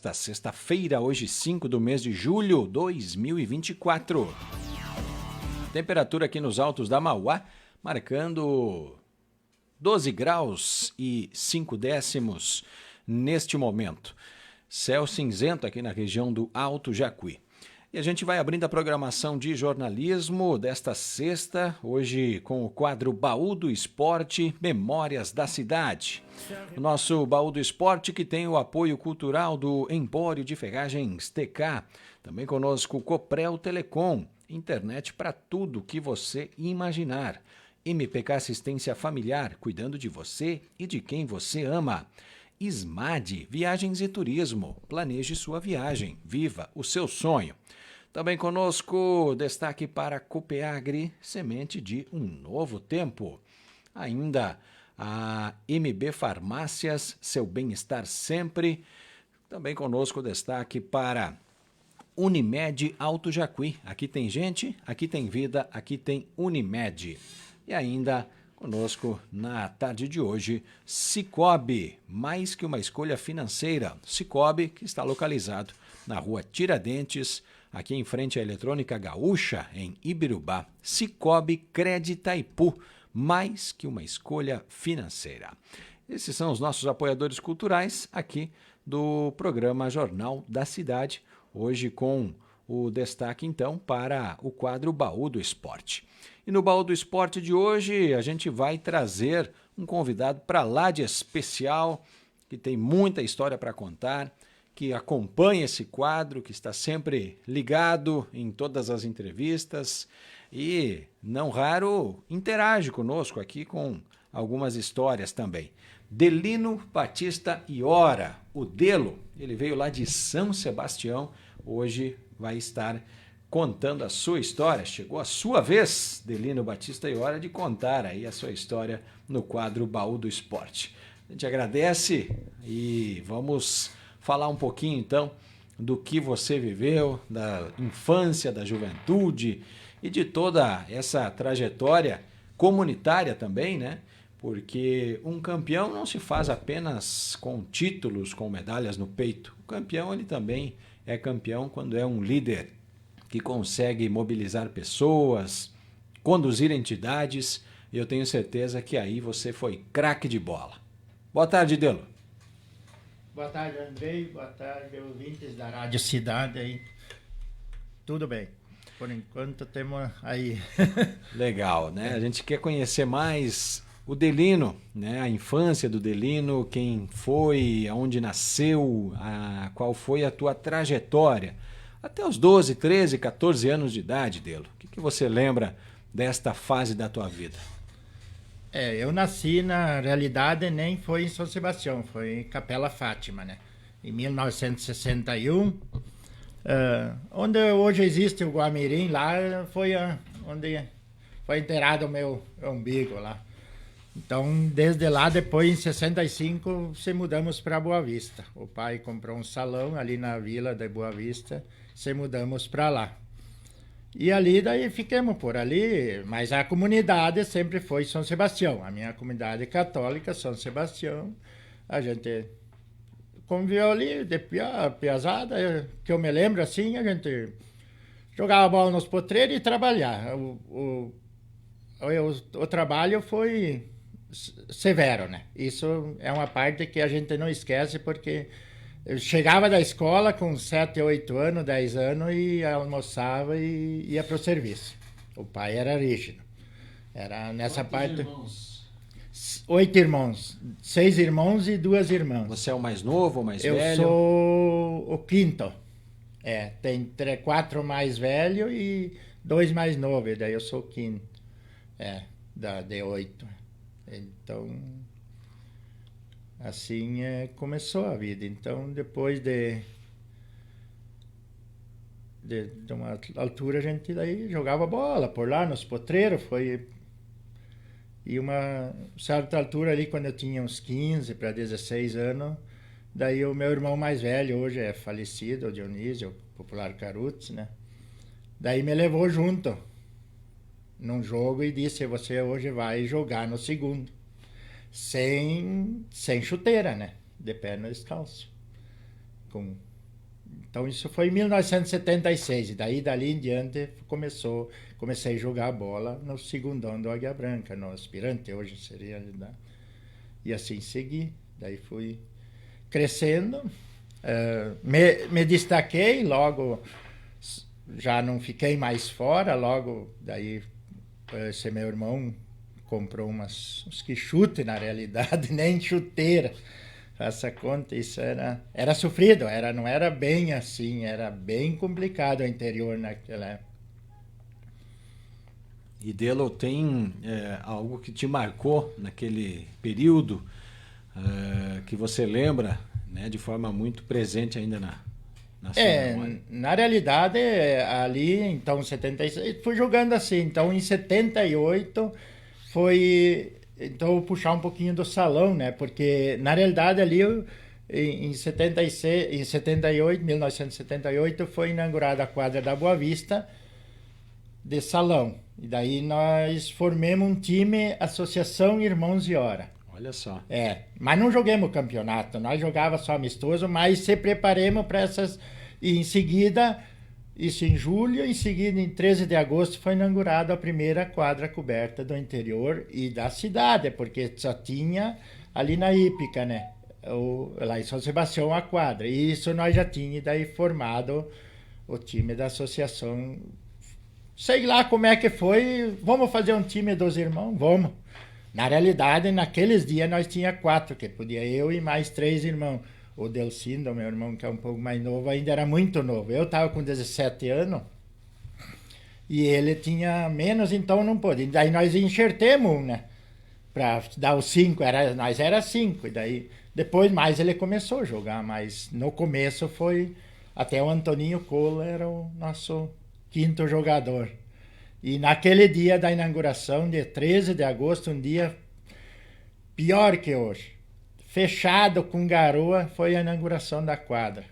desta sexta-feira, hoje 5 do mês de julho de 2024. Temperatura aqui nos altos da Mauá, marcando 12 graus e 5 décimos neste momento. Céu cinzento aqui na região do Alto Jacuí. E a gente vai abrindo a programação de jornalismo desta sexta, hoje com o quadro Baú do Esporte, Memórias da Cidade. O nosso Baú do Esporte que tem o apoio cultural do Empório de Ferragens TK. Também conosco o Coprel Telecom, internet para tudo que você imaginar. MPK Assistência Familiar, cuidando de você e de quem você ama. Ismad, Viagens e Turismo, planeje sua viagem, viva o seu sonho. Também conosco, destaque para Copeagri, semente de um novo tempo. Ainda a MB Farmácias, seu bem-estar sempre. Também conosco, destaque para Unimed Alto Jacuí. Aqui tem gente, aqui tem vida, aqui tem Unimed. E ainda conosco na tarde de hoje, Cicobi, mais que uma escolha financeira. Cicobi, que está localizado na rua Tiradentes, aqui em frente à Eletrônica Gaúcha, em Ibirubá. Cicobi Crédito Itaipu, mais que uma escolha financeira. Esses são os nossos apoiadores culturais aqui do programa Jornal da Cidade, hoje com o destaque então para o quadro Baú do Esporte. E no Baú do Esporte de hoje a gente vai trazer um convidado para lá de especial, que tem muita história para contar, que acompanha esse quadro, que está sempre ligado em todas as entrevistas e, não raro, interage conosco aqui com algumas histórias também. Delino Batista Iora, o Delo, ele veio lá de São Sebastião, hoje vai estar contando a sua história. Chegou a sua vez, Delino Batista Iora, de contar aí a sua história no quadro Baú do Esporte. A gente agradece e vamos falar um pouquinho, então, do que você viveu, da infância, da juventude e de toda essa trajetória comunitária também, né? Porque um campeão não se faz apenas com títulos, com medalhas no peito. O campeão, ele também é campeão quando é um líder que consegue mobilizar pessoas, conduzir entidades, e eu tenho certeza que aí você foi craque de bola. Boa tarde, Delo. Boa tarde, Andrei. Boa tarde, ouvintes da Rádio Cidade aí. Tudo bem. Por enquanto temos aí. Legal, né? A gente quer conhecer mais o Delino, né? A infância do Delino, quem foi, aonde nasceu, qual foi a tua trajetória. Até os 12, 13, 14 anos de idade, Delo. O que você lembra desta fase da tua vida? Eu nasci, na realidade, nem foi em São Sebastião, foi em Capela Fátima, né? Em 1961, onde hoje existe o Guamirim, lá foi onde foi enterrado o meu umbigo lá. Então, desde lá, depois, em 65, se mudamos para Boa Vista. O pai comprou um salão ali na vila de Boa Vista, se mudamos para lá. E ali, daí, ficamos por ali, mas a comunidade sempre foi São Sebastião. A minha comunidade católica, São Sebastião, a gente conviveu ali, de piazada, que eu me lembro assim, a gente jogava bola nos potreiros e trabalhava. O trabalho foi severo, né? Isso é uma parte que a gente não esquece, porque eu chegava da escola com 7, 8 anos, 10 anos e almoçava e ia para o serviço. O pai era rígido. Era nessa parte. Irmãos? 8 irmãos. 6 irmãos e 2 irmãs. Você é o mais novo ou mais velho? Eu sou o quinto. Tem 4 mais velhos e 2 mais novos. Daí eu sou o quinto. De 8. Então, assim começou a vida. Então, depois de uma altura, a gente daí jogava bola por lá nos potreiros. E uma certa altura ali, quando eu tinha uns 15 para 16 anos, daí o meu irmão mais velho, hoje é falecido, o Dionísio, o popular Carutz, né? Daí me levou junto num jogo e disse: você hoje vai jogar no segundo. Sem chuteira, né? De perna descalço. Com Então isso foi em 1976, e daí dali em diante comecei a jogar bola no segundão do Águia Branca, no aspirante, hoje seria, né? E assim segui, daí fui crescendo, me destaquei, logo já não fiquei mais fora, logo daí esse meu irmão comprou uns que chute na realidade, nem chuteira. Faça conta, isso era sofrido, não era bem assim, era bem complicado o interior naquela época. E Delo, tem algo que te marcou naquele período que você lembra, né, de forma muito presente ainda na sua memória? Na realidade, ali, então, 76, fui jogando assim. Então, em 78, foi... Então, eu vou puxar um pouquinho do salão, né? Porque, na realidade, ali, em 76, em 78, 1978, foi inaugurada a quadra da Boa Vista de salão. E daí nós formamos um time, Associação Irmãos de Hora. Olha só. Mas não joguemos campeonato, nós jogávamos só amistoso, mas se preparemos para essas. E em seguida, isso em julho, em seguida, em 13 de agosto, foi inaugurada a primeira quadra coberta do interior e da cidade, porque só tinha ali na Hípica, né? Lá em São Sebastião a quadra. E isso nós já tínhamos daí formado o time da associação. Sei lá como é que foi, vamos fazer um time dos irmãos? Vamos. Na realidade, naqueles dias nós tinha 4, que podia eu e mais 3 irmãos. O Delcindo, meu irmão, que é um pouco mais novo, ainda era muito novo. Eu estava com 17 anos e ele tinha menos, então não pôde. Daí nós enxertemos, né? Para dar os 5, nós era 5. E daí, depois mais ele começou a jogar, mas no começo foi... Até o Antoninho Cola era o nosso 5º jogador. E naquele dia da inauguração, dia 13 de agosto, um dia pior que hoje, fechado com garoa, foi a inauguração da quadra.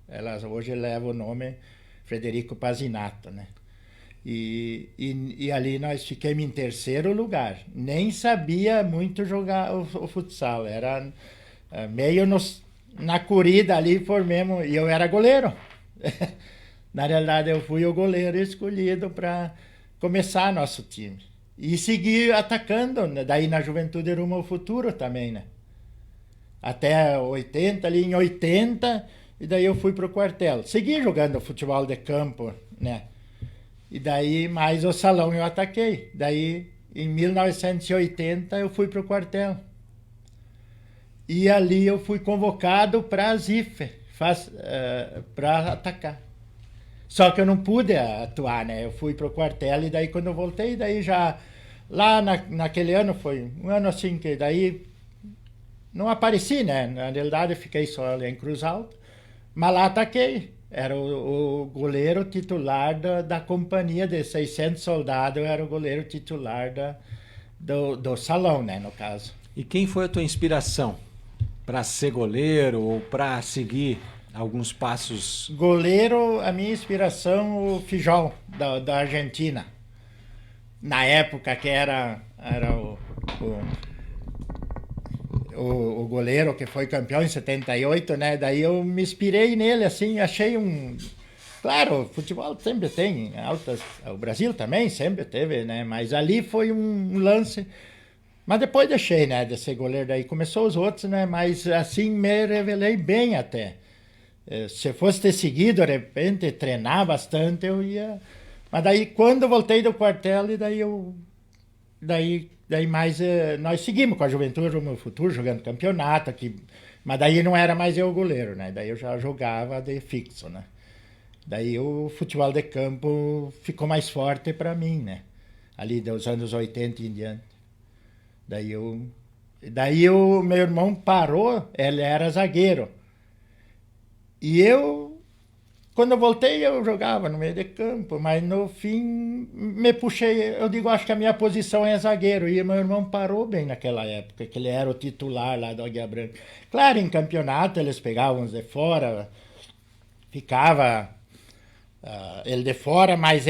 Ela hoje leva o nome Frederico Pazinato, né? E ali nós ficamos em 3º lugar. Nem sabia muito jogar o futsal. Era meio na corrida ali, formemos... E eu era goleiro. Na realidade, eu fui o goleiro escolhido para começar nosso time. E seguir atacando, né? Daí na Juventude Rumo ao Futuro também, né? Até 80, ali em 80, e daí eu fui pro quartel. Segui jogando futebol de campo, né? E daí mais o salão eu ataquei. Daí em 1980 eu fui pro quartel. E ali eu fui convocado para a ZIF, para atacar. Só que eu não pude atuar, né? Eu fui pro quartel e daí quando eu voltei, daí já... Lá naquele ano foi um ano assim que daí não apareci, né? Na realidade eu fiquei só ali em Cruz Alta, mas lá ataquei. Era o goleiro titular da companhia de 600 soldados, eu era o goleiro titular do salão, né? No caso. E quem foi a tua inspiração para ser goleiro ou para seguir alguns passos? Goleiro, a minha inspiração, o Fijol, da Argentina. Na época que era o goleiro que foi campeão em 78, né? Daí eu me inspirei nele, assim, achei Claro, o futebol sempre tem altas... O Brasil também sempre teve, né? Mas ali foi um lance... Mas depois deixei, né, de ser goleiro. Daí começou os outros, né? Mas assim me revelei bem até. Se fosse ter seguido, de repente, treinar bastante, eu ia... Mas daí, quando eu voltei do quartel, e daí mais... nós seguimos com a Juventude Rumo ao Futuro, jogando campeonato aqui. Mas daí não era mais eu o goleiro, né? Daí eu já jogava de fixo, né? Daí o futebol de campo ficou mais forte para mim, né? Ali dos anos 80 em diante. Daí o meu irmão parou, ele era zagueiro. E eu, quando eu voltei, eu jogava no meio de campo, mas no fim me puxei, eu digo, acho que a minha posição é zagueiro. E meu irmão parou bem naquela época, que ele era o titular lá do Águia Branca. Claro, em campeonato eles pegavam os de fora, ficava ele de fora, mas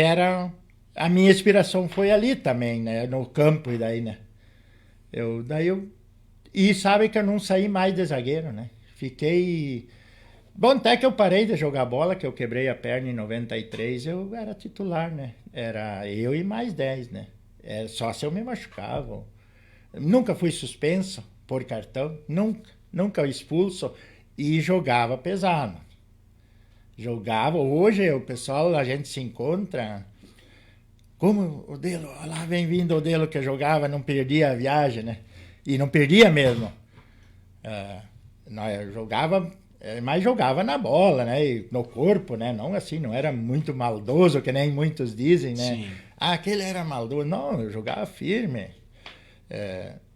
a minha inspiração foi ali também, né, no campo e daí, né. E sabe que eu não saí mais de zagueiro, né, fiquei... Bom, até que eu parei de jogar bola, que eu quebrei a perna em 93, eu era titular, né? Era eu e mais 10, né? Só se eu me machucava. Nunca fui suspenso por cartão, nunca expulso e jogava pesado. Jogava, hoje o pessoal, a gente se encontra, como o Delo, lá vem vindo o Delo que jogava, não perdia a viagem, né? E não perdia mesmo. Nós jogava, mas jogava na bola, né? E no corpo, né? Não assim, não era muito maldoso, que nem muitos dizem, né? Sim. Ah, aquele era maldoso. Não, eu jogava firme.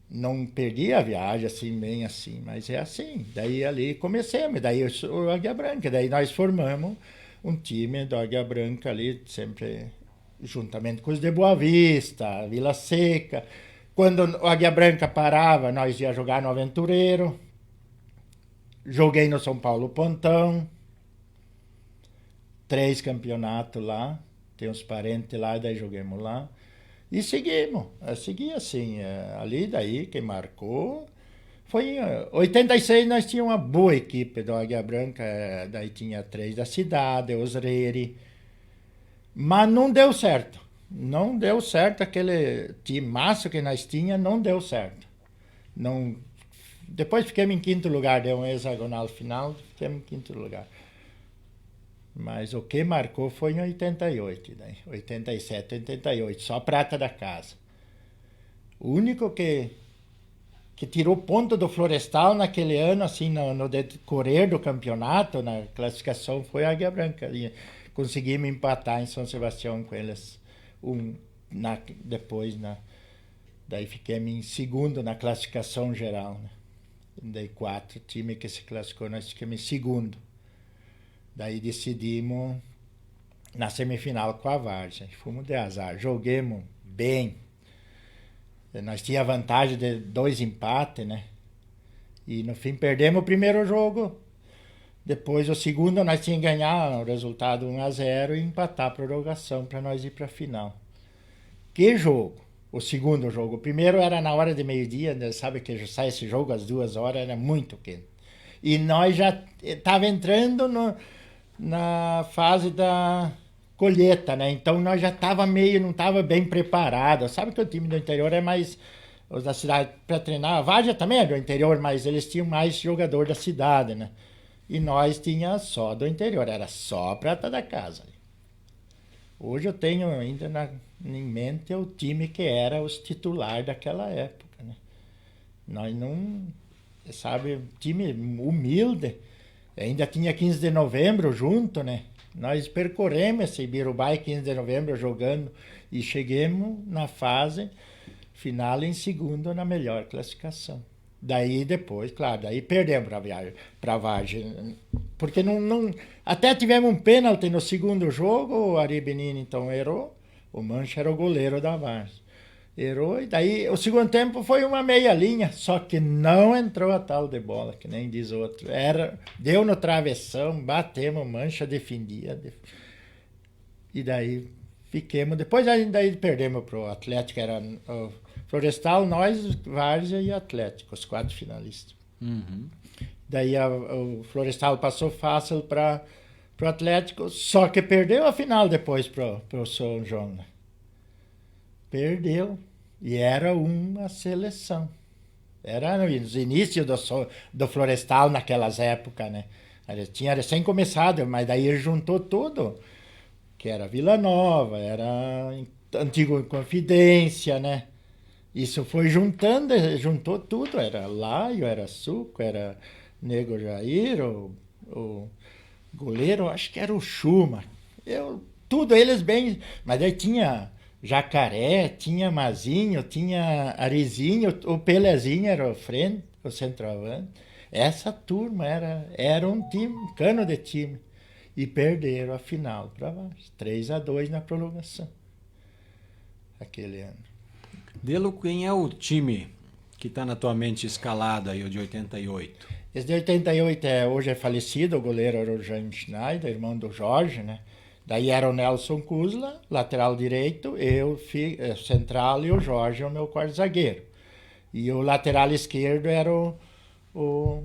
Não perdi a viagem assim, bem assim, mas é assim. Daí ali comecemos, daí eu sou o Águia Branca, daí nós formamos um time do Águia Branca ali, sempre juntamente com os de Boa Vista, Vila Seca. Quando o Águia Branca parava, nós ia jogar no Aventureiro. Joguei no São Paulo Pontão, 3 campeonatos lá, tem uns parentes lá, daí joguemos lá. E seguimos, segui assim, ali daí quem marcou foi em 86 nós tínhamos uma boa equipe do Águia Branca, daí tinha 3 da cidade, os Reire, mas não deu certo, aquele timaço que nós tínhamos não deu certo, não, depois ficamos em 5º lugar, deu um hexagonal final, ficamos em 5º lugar. Mas o que marcou foi em 88, né? 87, 88, só prata da casa. O único que tirou ponto do Florestal naquele ano, assim, no decorrer do campeonato, na classificação, foi a Águia Branca. E conseguimos empatar em São Sebastião com eles. Daí fiquemos em segundo na classificação geral, né? Daí 4 times que se classificou, nós ficamos em segundo. Daí decidimos na semifinal com a Várzea. Fomos de azar. Joguemos bem. Nós tínhamos a vantagem de 2 empates, né? E no fim perdemos o primeiro jogo. Depois o segundo nós tínhamos que ganhar o resultado 1-0 e empatar a prorrogação para nós ir para a final. Que jogo! O segundo jogo. O primeiro era na hora de meio-dia, né? Sabe que sai esse jogo às 2 horas, era muito quente. E nós já estava entrando na fase da colheita, né? Então nós já não estava bem preparado. Sabe que o time do interior é mais, os da cidade para treinar, a Várzea também é do interior, mas eles tinham mais jogador da cidade, né? E nós tinha só do interior, era só a prata da casa. Hoje eu tenho ainda em mente o time que era os titular daquela época, né? Nós não, sabe, time humilde. Ainda tinha 15 de novembro junto, né? Nós percorremos esse Ibirubai 15 de novembro jogando e chegamos na fase final em segundo na melhor classificação. Daí depois, claro, daí perdemos para a Vargem. Porque até tivemos um pênalti no segundo jogo, o Ari Benini então errou, o Mancha era o goleiro da Vargem. Errou, e daí o segundo tempo foi uma meia linha, só que não entrou a tal de bola, que nem diz outro. Deu no travessão, batemos, Mancha defendia. E daí fiquemos. Depois daí perdemos para o Atlético, era o Florestal, nós, Várzea e Atlético, os 4 finalistas. Uhum. Daí o Florestal passou fácil para o Atlético, só que perdeu a final depois para o São João, né? Perdeu. E era uma seleção. Era nos inícios do Florestal naquelas épocas, né? Ele tinha recém começado, mas daí ele juntou tudo. Que era Vila Nova, era Antigo Confidência, né? Isso foi juntou tudo. Era Laio, era Suco, era Nego Jair, o goleiro, acho que era o Chuma. Tudo eles bem... Mas daí tinha... Jacaré, tinha Mazinho, tinha Arizinho, o Pelezinho era o centroavante. Essa turma era um time, um cano de time. E perderam a final para baixo. 3-2 na prorrogação. Aquele ano. Delo, quem é o time que está na tua mente escalado aí, o de 88? Esse de 88 hoje é falecido, o goleiro era o Jaime Schneider, irmão do Jorge, né? Daí era o Nelson Kuzla, lateral direito, eu central e o Jorge, o meu quarto zagueiro. E o lateral esquerdo era o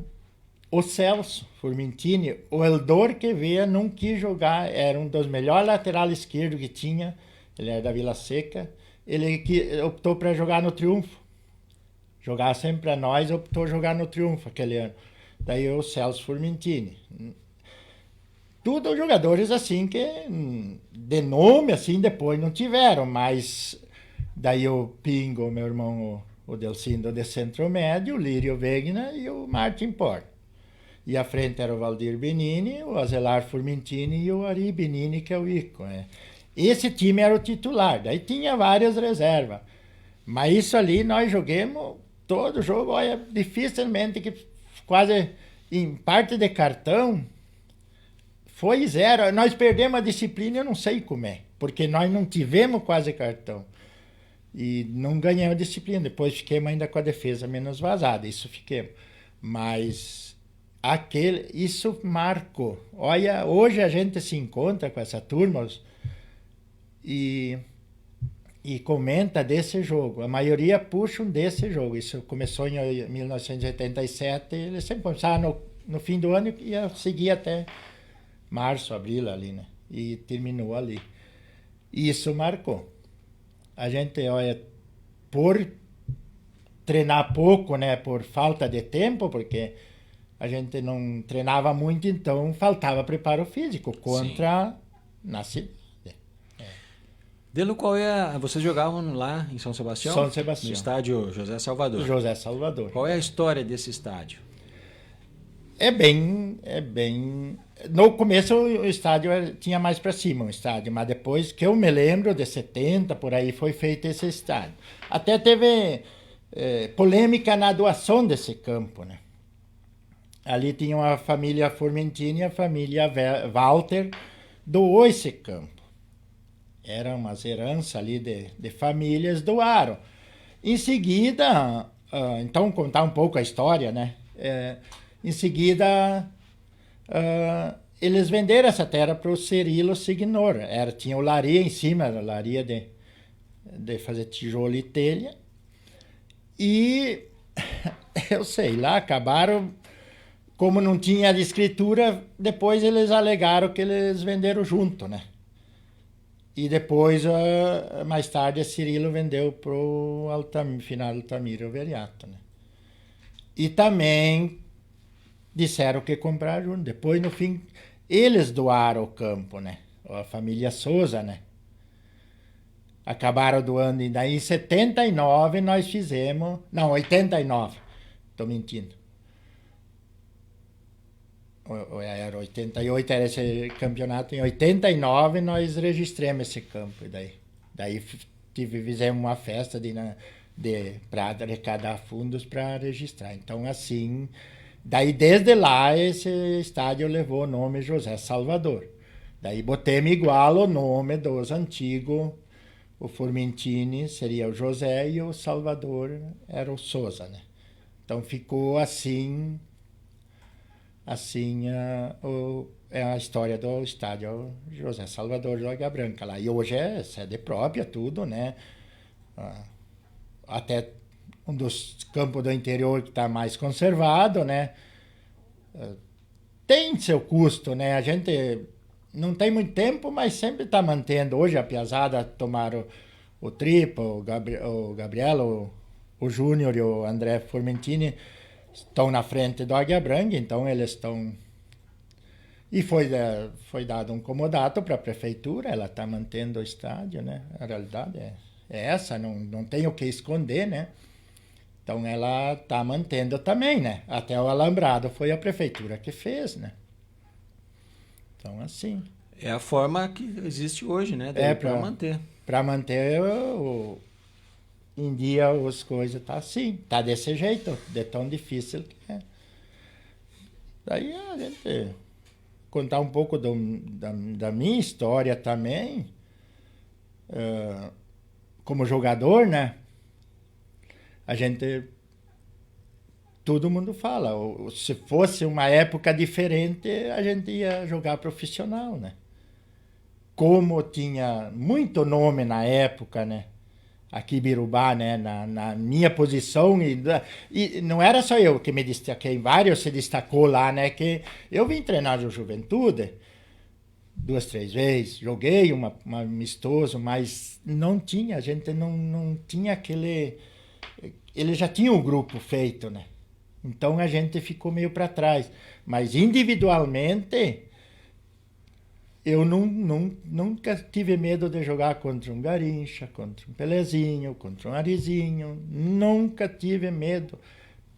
o Celso Formentini, o Eldor Quevedo não quis jogar, era um dos melhores lateral esquerdo que tinha, ele era da Vila Seca, ele optou para jogar no Triunfo. Jogar sempre para nós, optou jogar no Triunfo aquele ano. Daí o Celso Formentini. Tudo jogadores assim que de nome assim depois não tiveram, mas daí o Pingo, meu irmão, o Delcindo de Centro Médio, o Lírio Wegner e o Martin Por. E à frente era o Valdir Benini, o Azelar Formentini e o Ari Benini, que é o Ico. Né? Esse time era o titular, daí tinha várias reservas. Mas isso ali nós jogamos todo jogo, olha, dificilmente, que quase em parte de cartão, foi zero. Nós perdemos a disciplina, eu não sei como é, porque nós não tivemos quase cartão. E não ganhamos a disciplina, depois fiquemos ainda com a defesa menos vazada, isso fiquemos. Mas isso marcou. Olha, hoje a gente se encontra com essa turma e comenta desse jogo. A maioria puxam desse jogo. Isso começou em 1987, eles sempre começavam no fim do ano e ia seguir até março, abril ali, né? E terminou ali. E isso marcou. A gente, olha, por treinar pouco, né? Por falta de tempo, porque a gente não treinava muito, então faltava preparo físico contra na cidade. Delo, qual é vocês jogavam lá em São Sebastião? São Sebastião. No estádio José Salvador. José Salvador. Qual é a história desse estádio? É bem... No começo o estádio tinha mais para cima, o estádio, mas depois que eu me lembro, de 70, por aí, foi feito esse estádio. Até teve polêmica na doação desse campo, né? Ali tinha a família Formentini e a família Walter doou esse campo. Era umas heranças ali de famílias, doaram. Em seguida, então contar um pouco a história, né? Em seguida, eles venderam essa terra para o Cirilo Signor. Tinha olaria em cima, olaria de fazer tijolo e telha. E, eu sei lá, acabaram, como não tinha de escritura, depois eles alegaram que eles venderam junto, né? E depois, mais tarde, a Cirilo vendeu para o finado Altamiro Veriato, né? E também disseram que compraram. Depois, no fim, eles doaram o campo, né? A família Souza, né? Acabaram doando. E daí, em 79, nós fizemos... Não, 89. Estou mentindo. Era 88, era esse campeonato. Em 89 nós registramos esse campo. Daí fizemos uma festa para arrecadar fundos para registrar. Então, assim, daí desde lá esse estádio levou o nome José Salvador. Daí botemos igual o nome dos antigos. O Formentini seria o José e o Salvador era o Souza, né? Então ficou assim... Assim, é a história do estádio José Salvador de Águia Branca lá. E hoje é sede própria, tudo, né? Até um dos campos do interior que está mais conservado, né? Tem seu custo, né? A gente não tem muito tempo, mas sempre está mantendo. Hoje a piazada tomaram o Tripa, o Gabriel, o Júnior e o André Formentini, estão na frente do Águia Branca, então eles estão... E foi dado um comodato para a prefeitura, ela está mantendo o estádio, né? A realidade é essa, não tem o que esconder, né? Então ela está mantendo também, né? Até o alambrado foi a prefeitura que fez, né? Então, assim... É a forma que existe hoje, né? Para manter. Para manter em dia as coisas tá assim, tá desse jeito, de tão difícil que é. Daí a gente contar um pouco da minha história também, como jogador, né? A gente, todo mundo fala, se fosse uma época diferente, a gente ia jogar profissional, né? Como tinha muito nome na época, né? aqui em Birubá, né, na minha posição, e não era só eu que me destaquei, vários se destacou lá, né, que eu vim treinar no Juventude 2, 3 vezes, joguei uma amistoso, mas não tinha, a gente não tinha aquele... Ele já tinha um grupo feito, né? Então a gente ficou meio para trás. Mas individualmente, eu nunca tive medo de jogar contra um Garincha, contra um Pelezinho, contra um Arizinho. Nunca tive medo.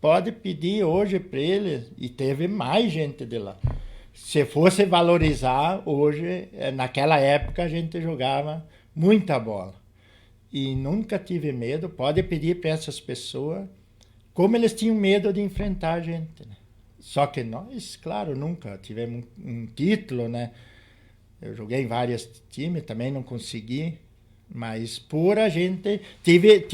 Pode pedir hoje para ele, e teve mais gente de lá. Se fosse valorizar, hoje, naquela época, a gente jogava muita bola. E nunca tive medo. Pode pedir para essas pessoas como eles tinham medo de enfrentar a gente, né? Só que nós, claro, nunca tivemos um título, né? Eu joguei em vários times, também não consegui. Mas por a gente... Tive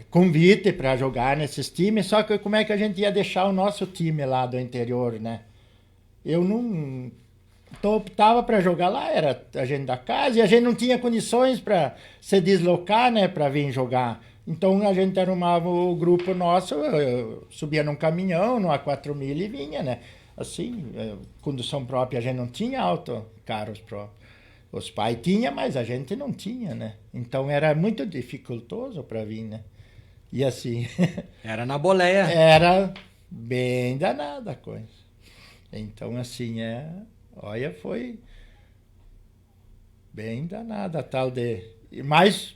convite para jogar nesses times, só que como é que a gente ia deixar o nosso time lá do interior, né? Eu não... Então, optava para jogar lá, era a gente da casa, e a gente não tinha condições para se deslocar, né, para vir jogar. Então a gente arrumava o grupo nosso, eu subia num caminhão, numa 4000 e vinha, né? Assim, condução própria, a gente não tinha carros próprios. Os pais tinham, mas a gente não tinha, né? Então era muito dificultoso para vir, né? E assim... Era na boleia. Era bem danada a coisa. Então, assim, olha, foi bem danada a tal de... Mas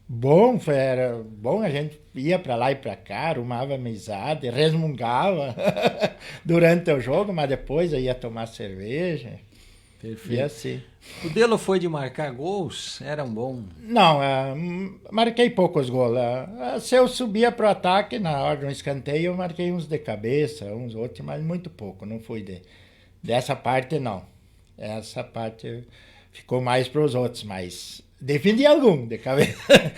bom, era bom, a gente ia para lá e para cá, arrumava amizade, resmungava durante o jogo, mas depois eu ia tomar cerveja. Perfeito. E assim. O Delo foi de marcar gols? Era um bom... Não, marquei poucos gols. Se eu subia para o ataque, na hora de um escanteio, eu marquei uns de cabeça, uns outros, mas muito pouco, não fui dessa parte, não. Essa parte ficou mais para os outros, mas defendi algum de cabeça.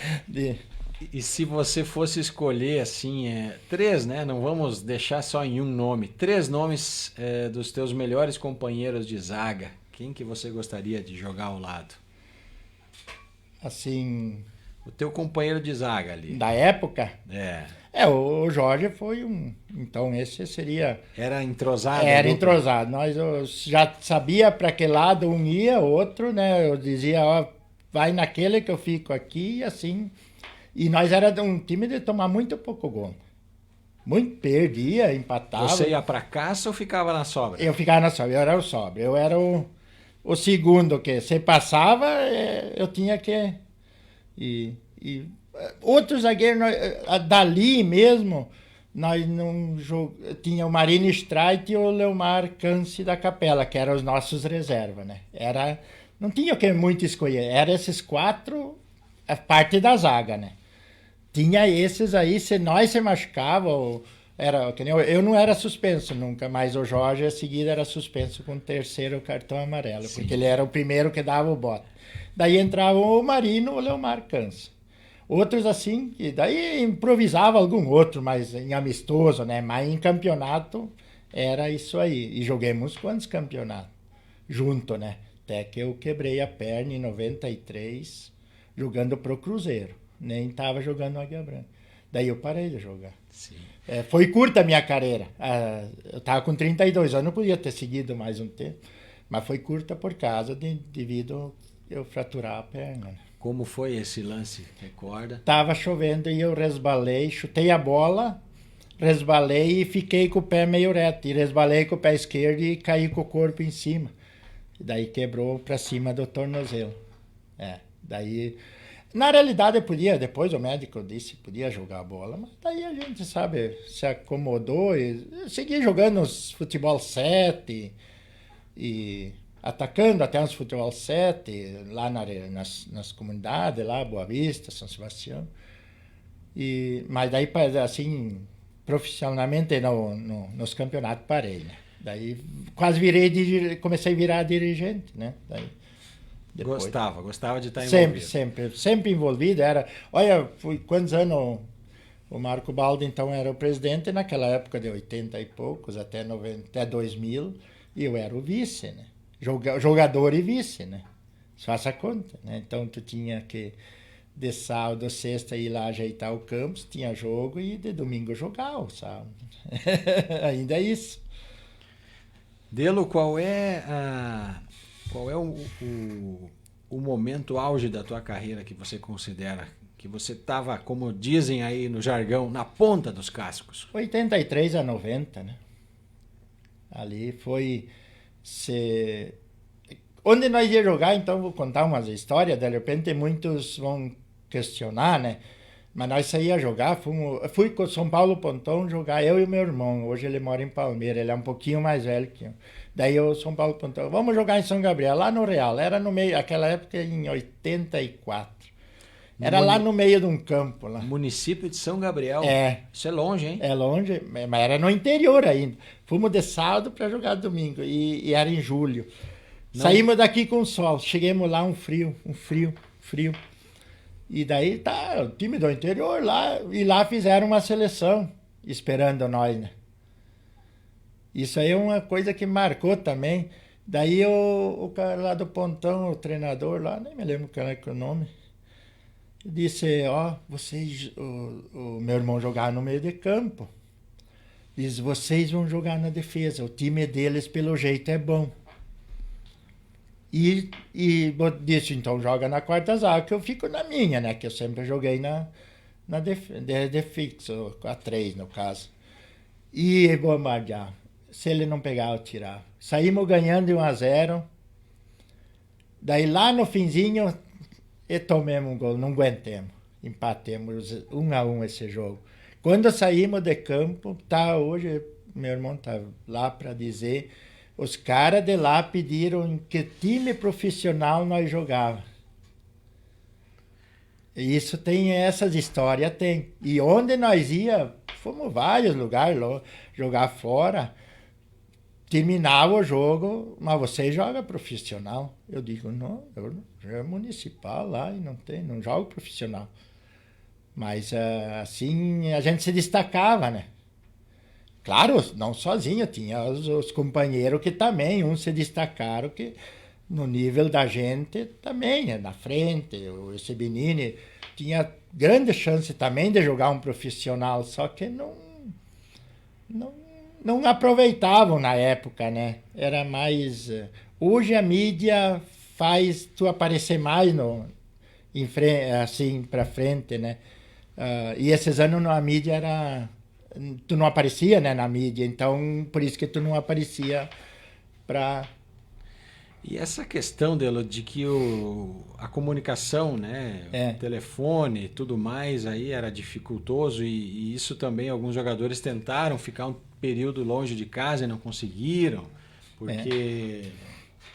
E se você fosse escolher, assim, 3, né? Não vamos deixar só em um nome. 3 nomes dos teus melhores companheiros de zaga. Quem que você gostaria de jogar ao lado? Assim... O teu companheiro de zaga ali. Da época? O Jorge foi um... Então esse seria... Era entrosado? Era entrosado. Eu já sabia para que lado um ia, outro, né? Eu dizia, ó, vai naquele que eu fico aqui, e assim... E nós era um time de tomar muito pouco gol. Muito, perdia, empatava. Você ia para caça ou ficava na sobra? Eu ficava na sobra, eu era o sobra. Eu era o segundo que se passava, eu tinha que... outro zagueiro, dali mesmo, nós não tinha o Marino Streit e o Leomar Cânci da Capela, que eram os nossos reservas, né? Não tinha o que muito escolher, eram esses 4, a parte da zaga, né? Tinha esses aí, se nós se machucava, eu não era suspenso nunca, mas o Jorge a seguir era suspenso com o 3º cartão amarelo, Sim. Porque ele era o primeiro que dava o bote. Daí entrava o Marino ou o Leomar Câncer. Outros assim, e daí improvisava algum outro, mas em amistoso, né? Mas em campeonato era isso aí. E joguemos quantos campeonatos? Junto, né? Até que eu quebrei a perna em 93, jogando pro Cruzeiro. Nem estava jogando no Águia Branca. Daí eu parei de jogar. Sim. Foi curta a minha carreira. Eu estava com 32 anos, não podia ter seguido mais um tempo. Mas foi curta por causa devido eu fraturar a perna. Como foi esse lance? Recorda? Tava chovendo e eu resbalei, chutei a bola, resbalei e fiquei com o pé meio reto. E resbalei com o pé esquerdo e caí com o corpo em cima. E daí quebrou para cima do tornozelo. Daí... Na realidade, eu podia, depois o médico disse que podia jogar a bola, mas daí a gente, sabe, se acomodou e segui jogando uns futebol 7 e atacando até uns futebol 7 lá nas comunidades, lá, Boa Vista, São Sebastião. Mas daí, assim, profissionalmente nos campeonatos parei, né? Daí quase comecei a virar dirigente, né? Daí, depois. Gostava de estar envolvido. Sempre envolvido. Olha, fui quantos anos o Marco Baldi, então, era o presidente naquela época de 80 e poucos, até 2000, e eu era o vice, né? Jogador e vice, né? Faça a conta, né? Então, tu tinha que de sábado, sexta, ir lá ajeitar o campo, tinha jogo, e de domingo jogar o sábado. Ainda é isso. Delo, qual é o momento auge da tua carreira que você considera que você estava, como dizem aí no jargão, na ponta dos cascos? 83 a 90, né? Ali foi... Onde nós ia jogar, então, vou contar umas histórias, de repente muitos vão questionar, né? Mas nós saíamos jogar, fui com o São Paulo Pontão jogar, eu e meu irmão. Hoje ele mora em Palmeiras, ele é um pouquinho mais velho que eu. Daí o São Paulo Pontão, vamos jogar em São Gabriel, lá no Real. Era no meio, aquela época em 84. Era lá no meio de um campo. Lá. Município de São Gabriel. É. Isso é longe, hein? É longe, mas era no interior ainda. Fomos de sábado para jogar domingo, e era em julho. Não. Saímos daqui com sol, chegamos lá um frio. E daí tá o time do interior lá, e lá fizeram uma seleção, esperando nós, né? Isso aí é uma coisa que marcou também. Daí o cara lá do Pontão, o treinador lá, nem me lembro qual é o nome, disse, vocês, o meu irmão jogava no meio de campo. Diz, vocês vão jogar na defesa, o time deles pelo jeito é bom. E disse, então joga na quarta zaga, que eu fico na minha, né? Que eu sempre joguei na de fixo, a 3 no caso. E bombardear. Se ele não pegar, eu tirava. Saímos ganhando de 1-0. Daí lá no finzinho, e tomemos um gol, não aguentemos. Empatemos 1-1 esse jogo. Quando saímos de campo, hoje meu irmão tá lá para dizer... Os caras de lá pediram em que time profissional nós jogávamos. E isso tem, essas histórias tem. E onde nós ia, fomos vários lugares jogar fora. Terminava o jogo, mas você joga profissional? Eu digo, não, eu jogo municipal lá e não jogo profissional. Mas assim a gente se destacava, né? Claro, não sozinho, tinha os companheiros que também, uns se destacaram que no nível da gente também, né? Na frente, o Sebinini tinha grande chance também de jogar um profissional, só que não aproveitavam na época, né? Era mais... Hoje a mídia faz tu aparecer mais assim para frente, né? E esses anos a mídia era... Tu não aparecia, né, na mídia, então por isso que tu não aparecia para... E essa questão, Delo, de que a comunicação, né, o telefone e tudo mais aí era dificultoso, e isso também alguns jogadores tentaram ficar um período longe de casa e não conseguiram, porque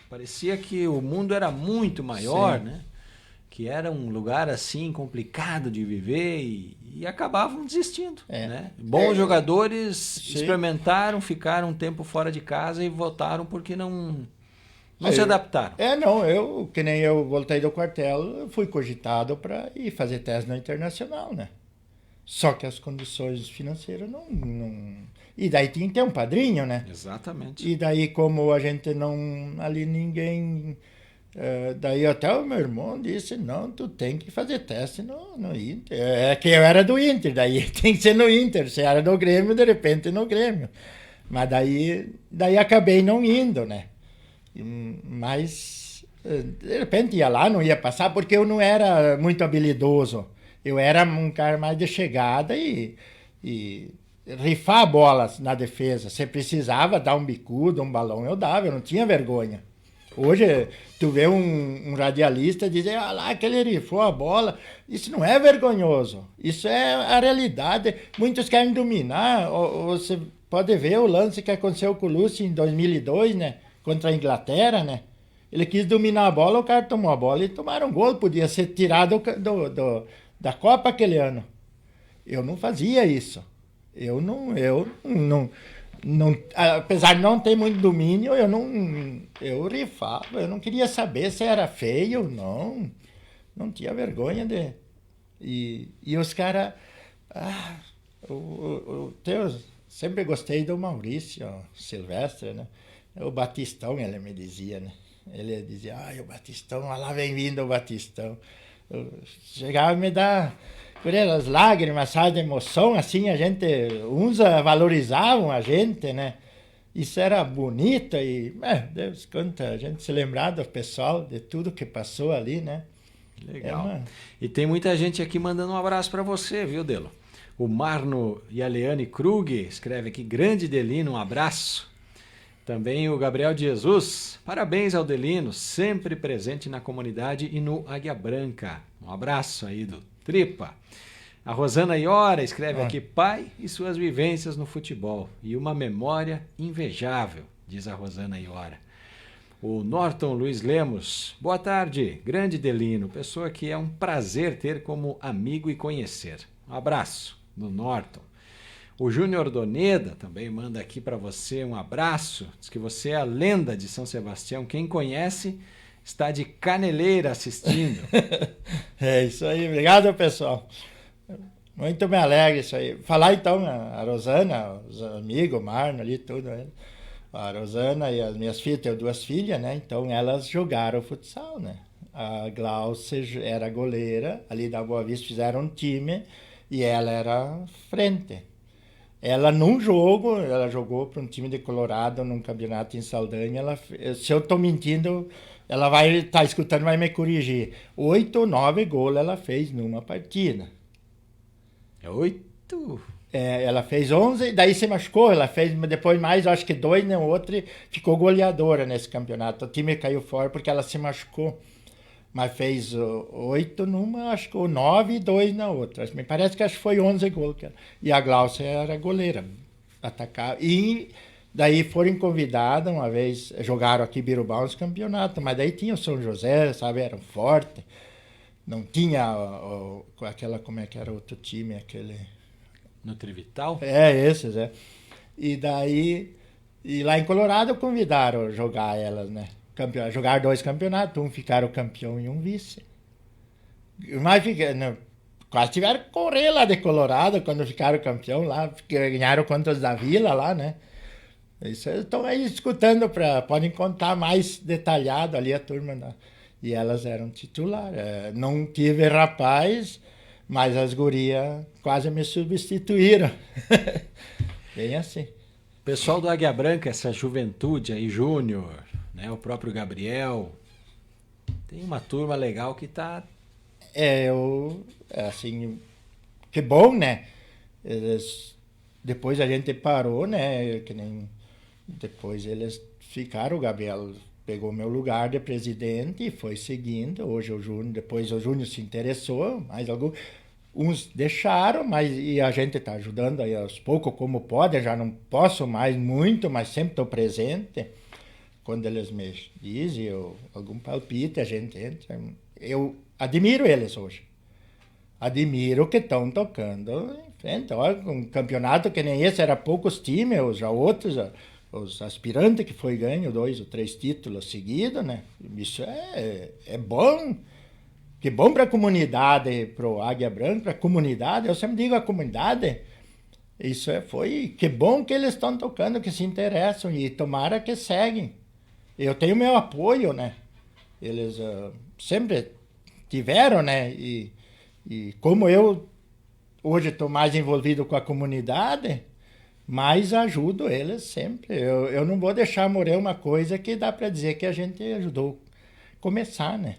parecia que o mundo era muito maior, né? Que era um lugar assim complicado de viver e acabavam desistindo. Né? Bons jogadores experimentaram, ficaram um tempo fora de casa e voltaram porque não se adaptaram. Que nem eu voltei do quartel, eu fui cogitado para ir fazer teste no internacional, né? Só que as condições financeiras não... E daí tinha que ter um padrinho, né? Exatamente. E daí como a gente não... Ali ninguém... daí até o meu irmão disse, não, tu tem que fazer teste no Inter. É que eu era do Inter, daí tem que ser no Inter. Se era do Grêmio, de repente no Grêmio. Mas daí acabei não indo, né? Mas de repente ia lá, não ia passar, porque eu não era muito habilidoso. Eu era um cara mais de chegada e rifar a bola na defesa. Se precisava dar um bicudo, um balão, eu dava, eu não tinha vergonha. Hoje, tu vê um radialista dizer, lá que ele rifou a bola. Isso não é vergonhoso. Isso é a realidade. Muitos querem dominar. Você pode ver o lance que aconteceu com o Lúcio em 2002, né? Contra a Inglaterra, né? Ele quis dominar a bola, o cara tomou a bola e tomaram um gol. Podia ser tirado da Copa aquele ano. Eu não fazia isso. Eu não, apesar de não ter muito domínio, eu rifava, eu não queria saber se era feio, não tinha vergonha de... E os caras... sempre gostei do Maurício Silvestre, né? O Batistão, ele me dizia, né? Ele dizia, o Batistão, lá vem vindo o Batistão. Chegava a me dar as lágrimas, sabe, de emoção, assim, uns valorizavam a gente, né? Isso era bonito e, Deus conta, a gente se lembrar do pessoal, de tudo que passou ali, né? Legal. E tem muita gente aqui mandando um abraço para você, viu, Delo? O Marno e a Leane Krug escreve aqui, grande Delino, um abraço. Também o Gabriel de Jesus, parabéns ao Delino, sempre presente na comunidade e no Águia Branca. Um abraço aí do Tripa. A Rosana Iora escreve aqui, pai e suas vivências no futebol e uma memória invejável, diz a Rosana Iora. O Norton Luiz Lemos, boa tarde, grande Delino, pessoa que é um prazer ter como amigo e conhecer. Um abraço do Norton. O Júnior Doneda também manda aqui para você um abraço, diz que você é a lenda de São Sebastião, quem conhece está de caneleira assistindo. É isso aí, obrigado pessoal. Muito me alegra isso aí. Falar então, a Rosana, os amigos, o Marno ali, tudo. A Rosana e as minhas filhas, tenho 2 filhas, né? Então elas jogaram futsal, né? A Glaucia era goleira, ali da Boa Vista fizeram um time e ela era frente. Ela num jogo, ela jogou para um time de Colorado num campeonato em Saldanha. Se eu estou mentindo, ela vai estar escutando, vai me corrigir. 8 ou 9 gols ela fez numa partida. É 8? Ela fez 11, daí se machucou, ela fez depois mais, acho que 2 no outro, e ficou goleadora nesse campeonato. O time caiu fora porque ela se machucou, mas fez 8 numa, acho que 9 e 2 na outra. Me parece que acho que foi 11 gols. E a Glaucia era goleira, atacava. E daí foram convidadas uma vez, jogaram aqui em Birubá uns campeonatos, mas daí tinha o São José, sabe, eram fortes. Não tinha aquela, como é que era outro time, aquele... Nutrivital? Esses, E daí, lá em Colorado convidaram a jogar elas, né? Jogar 2 campeonatos, um ficaram campeão e um vice. Mas quase tiveram que correr lá de Colorado quando ficaram campeão lá, ganharam contra os da Vila lá, né? Isso estão aí escutando, podem contar mais detalhado ali a turma, né? E elas eram titular. Não tive rapaz, mas as gurias quase me substituíram. Bem assim. Pessoal do Águia Branca, essa juventude aí, Júnior, né, o próprio Gabriel, tem uma turma legal que tá... assim, que bom, né? Depois a gente parou, né? Que nem... Depois eles ficaram, o Gabriel... Pegou meu lugar de presidente e foi seguindo. Hoje depois o Júnior se interessou, mais uns deixaram, e a gente está ajudando aí aos poucos como pode. Eu já não posso mais muito, mas sempre estou presente. Quando eles me dizem algum palpite, a gente entra. Eu admiro eles hoje. Admiro que estão tocando em frente. Olha, um campeonato que nem esse, era poucos times, já outros... Os aspirantes que foi ganho 2 ou 3 títulos seguidos, né? Isso é bom. Que bom para a comunidade, para o Águia Branca, para a comunidade. Eu sempre digo a comunidade. Isso que bom que eles estão tocando, que se interessam e tomara que seguem. Eu tenho meu apoio, né? Eles sempre tiveram, né? E como eu hoje estou mais envolvido com a comunidade, mas ajudo eles sempre. Eu não vou deixar morrer uma coisa que dá para dizer que a gente ajudou a começar, né?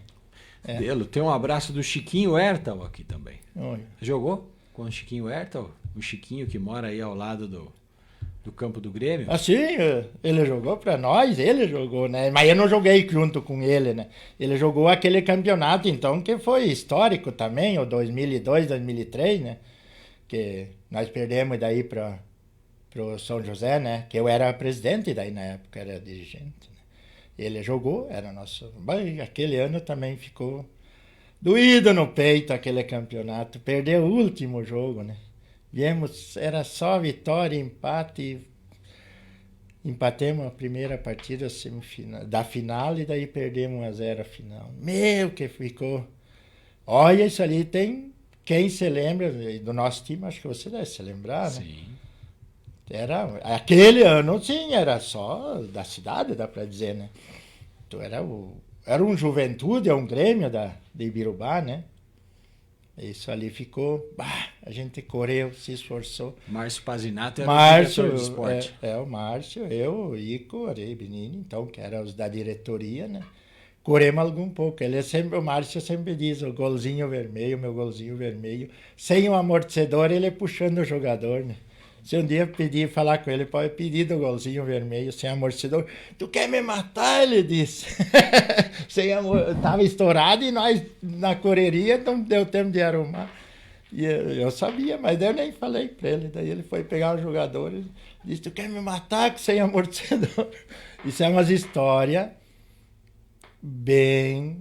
Delo, tem um abraço do Chiquinho Hertal aqui também. Oi. Jogou com o Chiquinho Hertal? O Chiquinho que mora aí ao lado do campo do Grêmio? Assim, ele jogou para nós, né? Mas eu não joguei junto com ele, né? Ele jogou aquele campeonato, então, que foi histórico também, o 2002, 2003, né? Que nós perdemos daí para o São José, né? Que eu era presidente daí na época, era dirigente. Né? Ele jogou, era nosso... Bem, aquele ano também ficou doído no peito aquele campeonato. Perdeu o último jogo, né? Viemos, era só vitória, empate. Empatemos a primeira partida da final e daí perdemos 1-0 a final. Meu, que ficou... Olha, isso ali tem... Quem se lembra do nosso time, acho que você deve se lembrar, né? Sim. Aquele ano, sim, era só da cidade, dá para dizer, né? Então era um Juventude, um Grêmio de Ibirubá, né? Isso ali ficou... a gente correu, se esforçou. Márcio Pazinato era Márcio, o diretor de esporte. o Márcio, eu, o Ico, Arei Benini, então, que eram os da diretoria, né? Corremos algum pouco. O Márcio sempre diz, o golzinho vermelho, meu golzinho vermelho. Sem o amortecedor, ele puxando o jogador, né? Se um dia falar com ele, pode pedir do golzinho vermelho, sem amortecedor. Tu quer me matar? Ele disse. Tava estourado e nós na correria, não deu tempo de arrumar. E eu sabia, mas eu nem falei pra ele. Daí ele foi pegar o jogador e disse, tu quer me matar sem amortecedor? Isso é umas histórias bem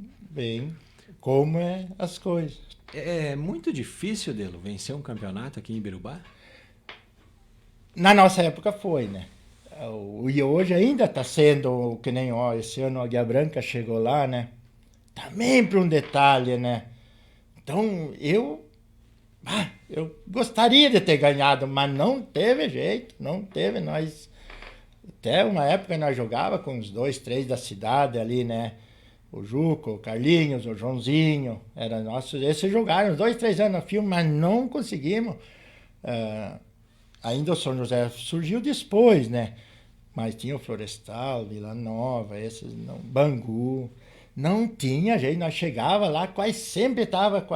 como é as coisas. É muito difícil, Delo, vencer um campeonato aqui em Birubá? Na nossa época foi, né? E hoje ainda está sendo, que nem esse ano a Águia Branca chegou lá, né? Também para um detalhe, né? Então eu gostaria de ter ganhado, mas não teve jeito, não teve. Nós, até uma época nós jogava com os 2, 3 da cidade ali, né? O Juco, o Carlinhos, o Joãozinho, era nossos. Esses jogaram 2, 3 anos no filme, mas não conseguimos. Ainda o São José surgiu depois, né? Mas tinha o Florestal, Vila Nova, esses não, Bangu. Não tinha jeito, nós chegava lá, quase sempre estava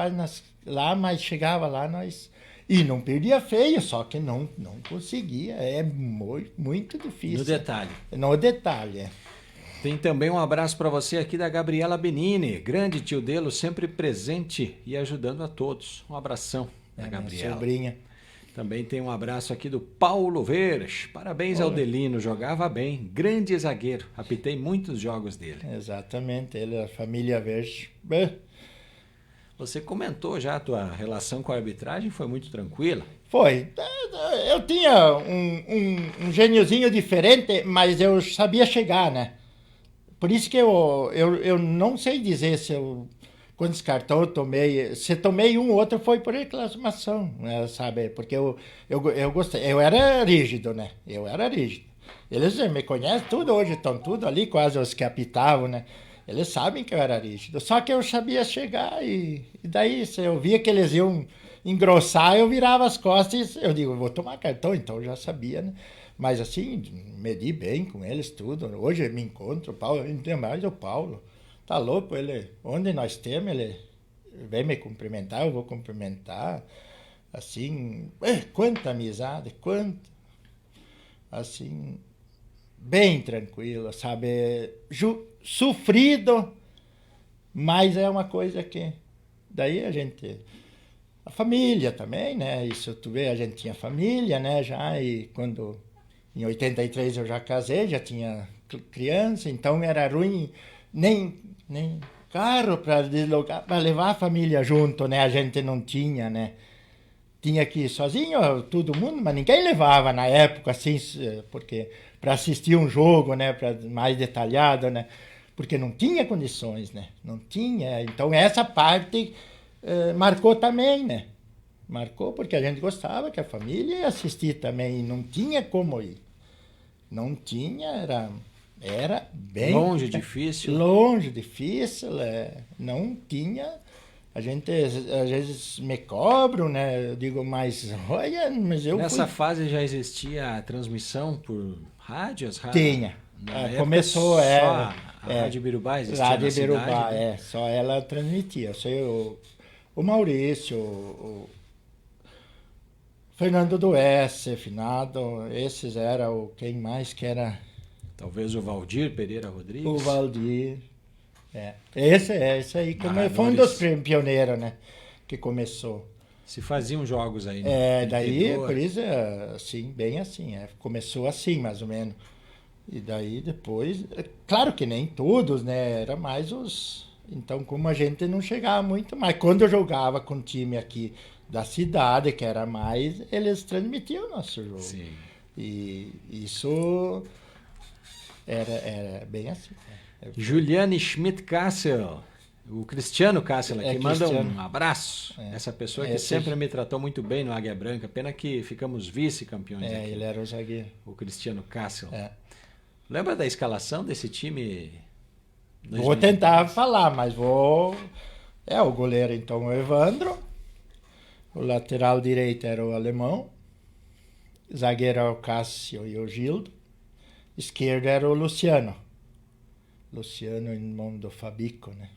lá, mas chegava lá, nós... E não perdia feio, só que não conseguia. É muito difícil. No detalhe. No detalhe, é. Tem também um abraço para você aqui da Gabriela Benini, grande tio Delo, sempre presente e ajudando a todos. Um abração da Gabriela. Minha sobrinha. Também tem um abraço aqui do Paulo Veres. Parabéns ao Delino, jogava bem. Grande zagueiro. Apitei muitos jogos dele. Exatamente, ele, a família Veres. Você comentou já a tua relação com a arbitragem, foi muito tranquila? Foi. Eu tinha um gêniozinho diferente, mas eu sabia chegar, né? Por isso que eu não sei dizer se eu... Quantos cartões eu tomei? Se tomei um, outro foi por reclamação, né, sabe? Porque eu gostei. Eu era rígido, né? Eu era rígido. Eles me conhecem tudo hoje, estão tudo ali, quase os que apitavam, né? Eles sabem que eu era rígido. Só que eu sabia chegar e daí, se eu via que eles iam engrossar, eu virava as costas e eu digo, vou tomar cartão, então eu já sabia, né? Mas assim, medi bem com eles, tudo. Hoje eu me encontro, o Paulo, ainda mais o Paulo. Tá louco, ele, onde nós temos, ele vem me cumprimentar, eu vou cumprimentar, assim, quanta amizade, quanto, assim, bem tranquilo, sabe, sofrido, mas é uma coisa que, daí a família também, né, isso tu vê, a gente tinha família, né, já, e quando, em 83 eu já casei, já tinha criança, então era ruim, nem carro para deslocar, para levar a família junto, né? A gente não tinha, né? Tinha que ir sozinho, todo mundo, mas ninguém levava na época, assim, porque para assistir um jogo, né? Mais detalhado, né? Porque não tinha condições, né? Não tinha. Então essa parte marcou também, né? Marcou porque a gente gostava que a família ia assistir também, e não tinha como ir. Não tinha, era bem... Longe, difícil. Longe, difícil, não tinha... A gente, às vezes, me cobram, né? Eu digo, mas olha, mas eu Nessa fase já existia a transmissão por rádios? Tinha. Começou, só a Rádio Birubá existia Rádio na cidade, Birubá, né? só ela transmitia. Eu sei, o Maurício, o Fernando Duesse, finado, esses eram quem mais que era... Talvez o Valdir Pereira Rodrigues. O Valdir. Esse aí foi um dos pioneiros, né? Que começou. Se faziam jogos aí, né? Daí, por isso, assim, bem assim. Começou assim, mais ou menos. E daí, depois... Claro que nem todos, né? Era mais os... Então, como a gente não chegava muito... Mas quando eu jogava com o time aqui da cidade, que era mais... Eles transmitiam o nosso jogo. Sim. E isso... Era bem assim. Juliane Schmidt-Kassel, o Cristiano Kassel aqui, manda um abraço. Essa pessoa que sempre me tratou muito bem no Águia Branca. Pena que ficamos vice-campeões aqui. Ele era o zagueiro. O Cristiano Kassel. Lembra da escalação desse time? Vou tentar falar, mas vou... o goleiro, então, o Evandro. O lateral direito era o Alemão. Zagueiro era o Cássio e o Gildo. Esquerdo era o Luciano. Luciano, irmão do Fabico, né?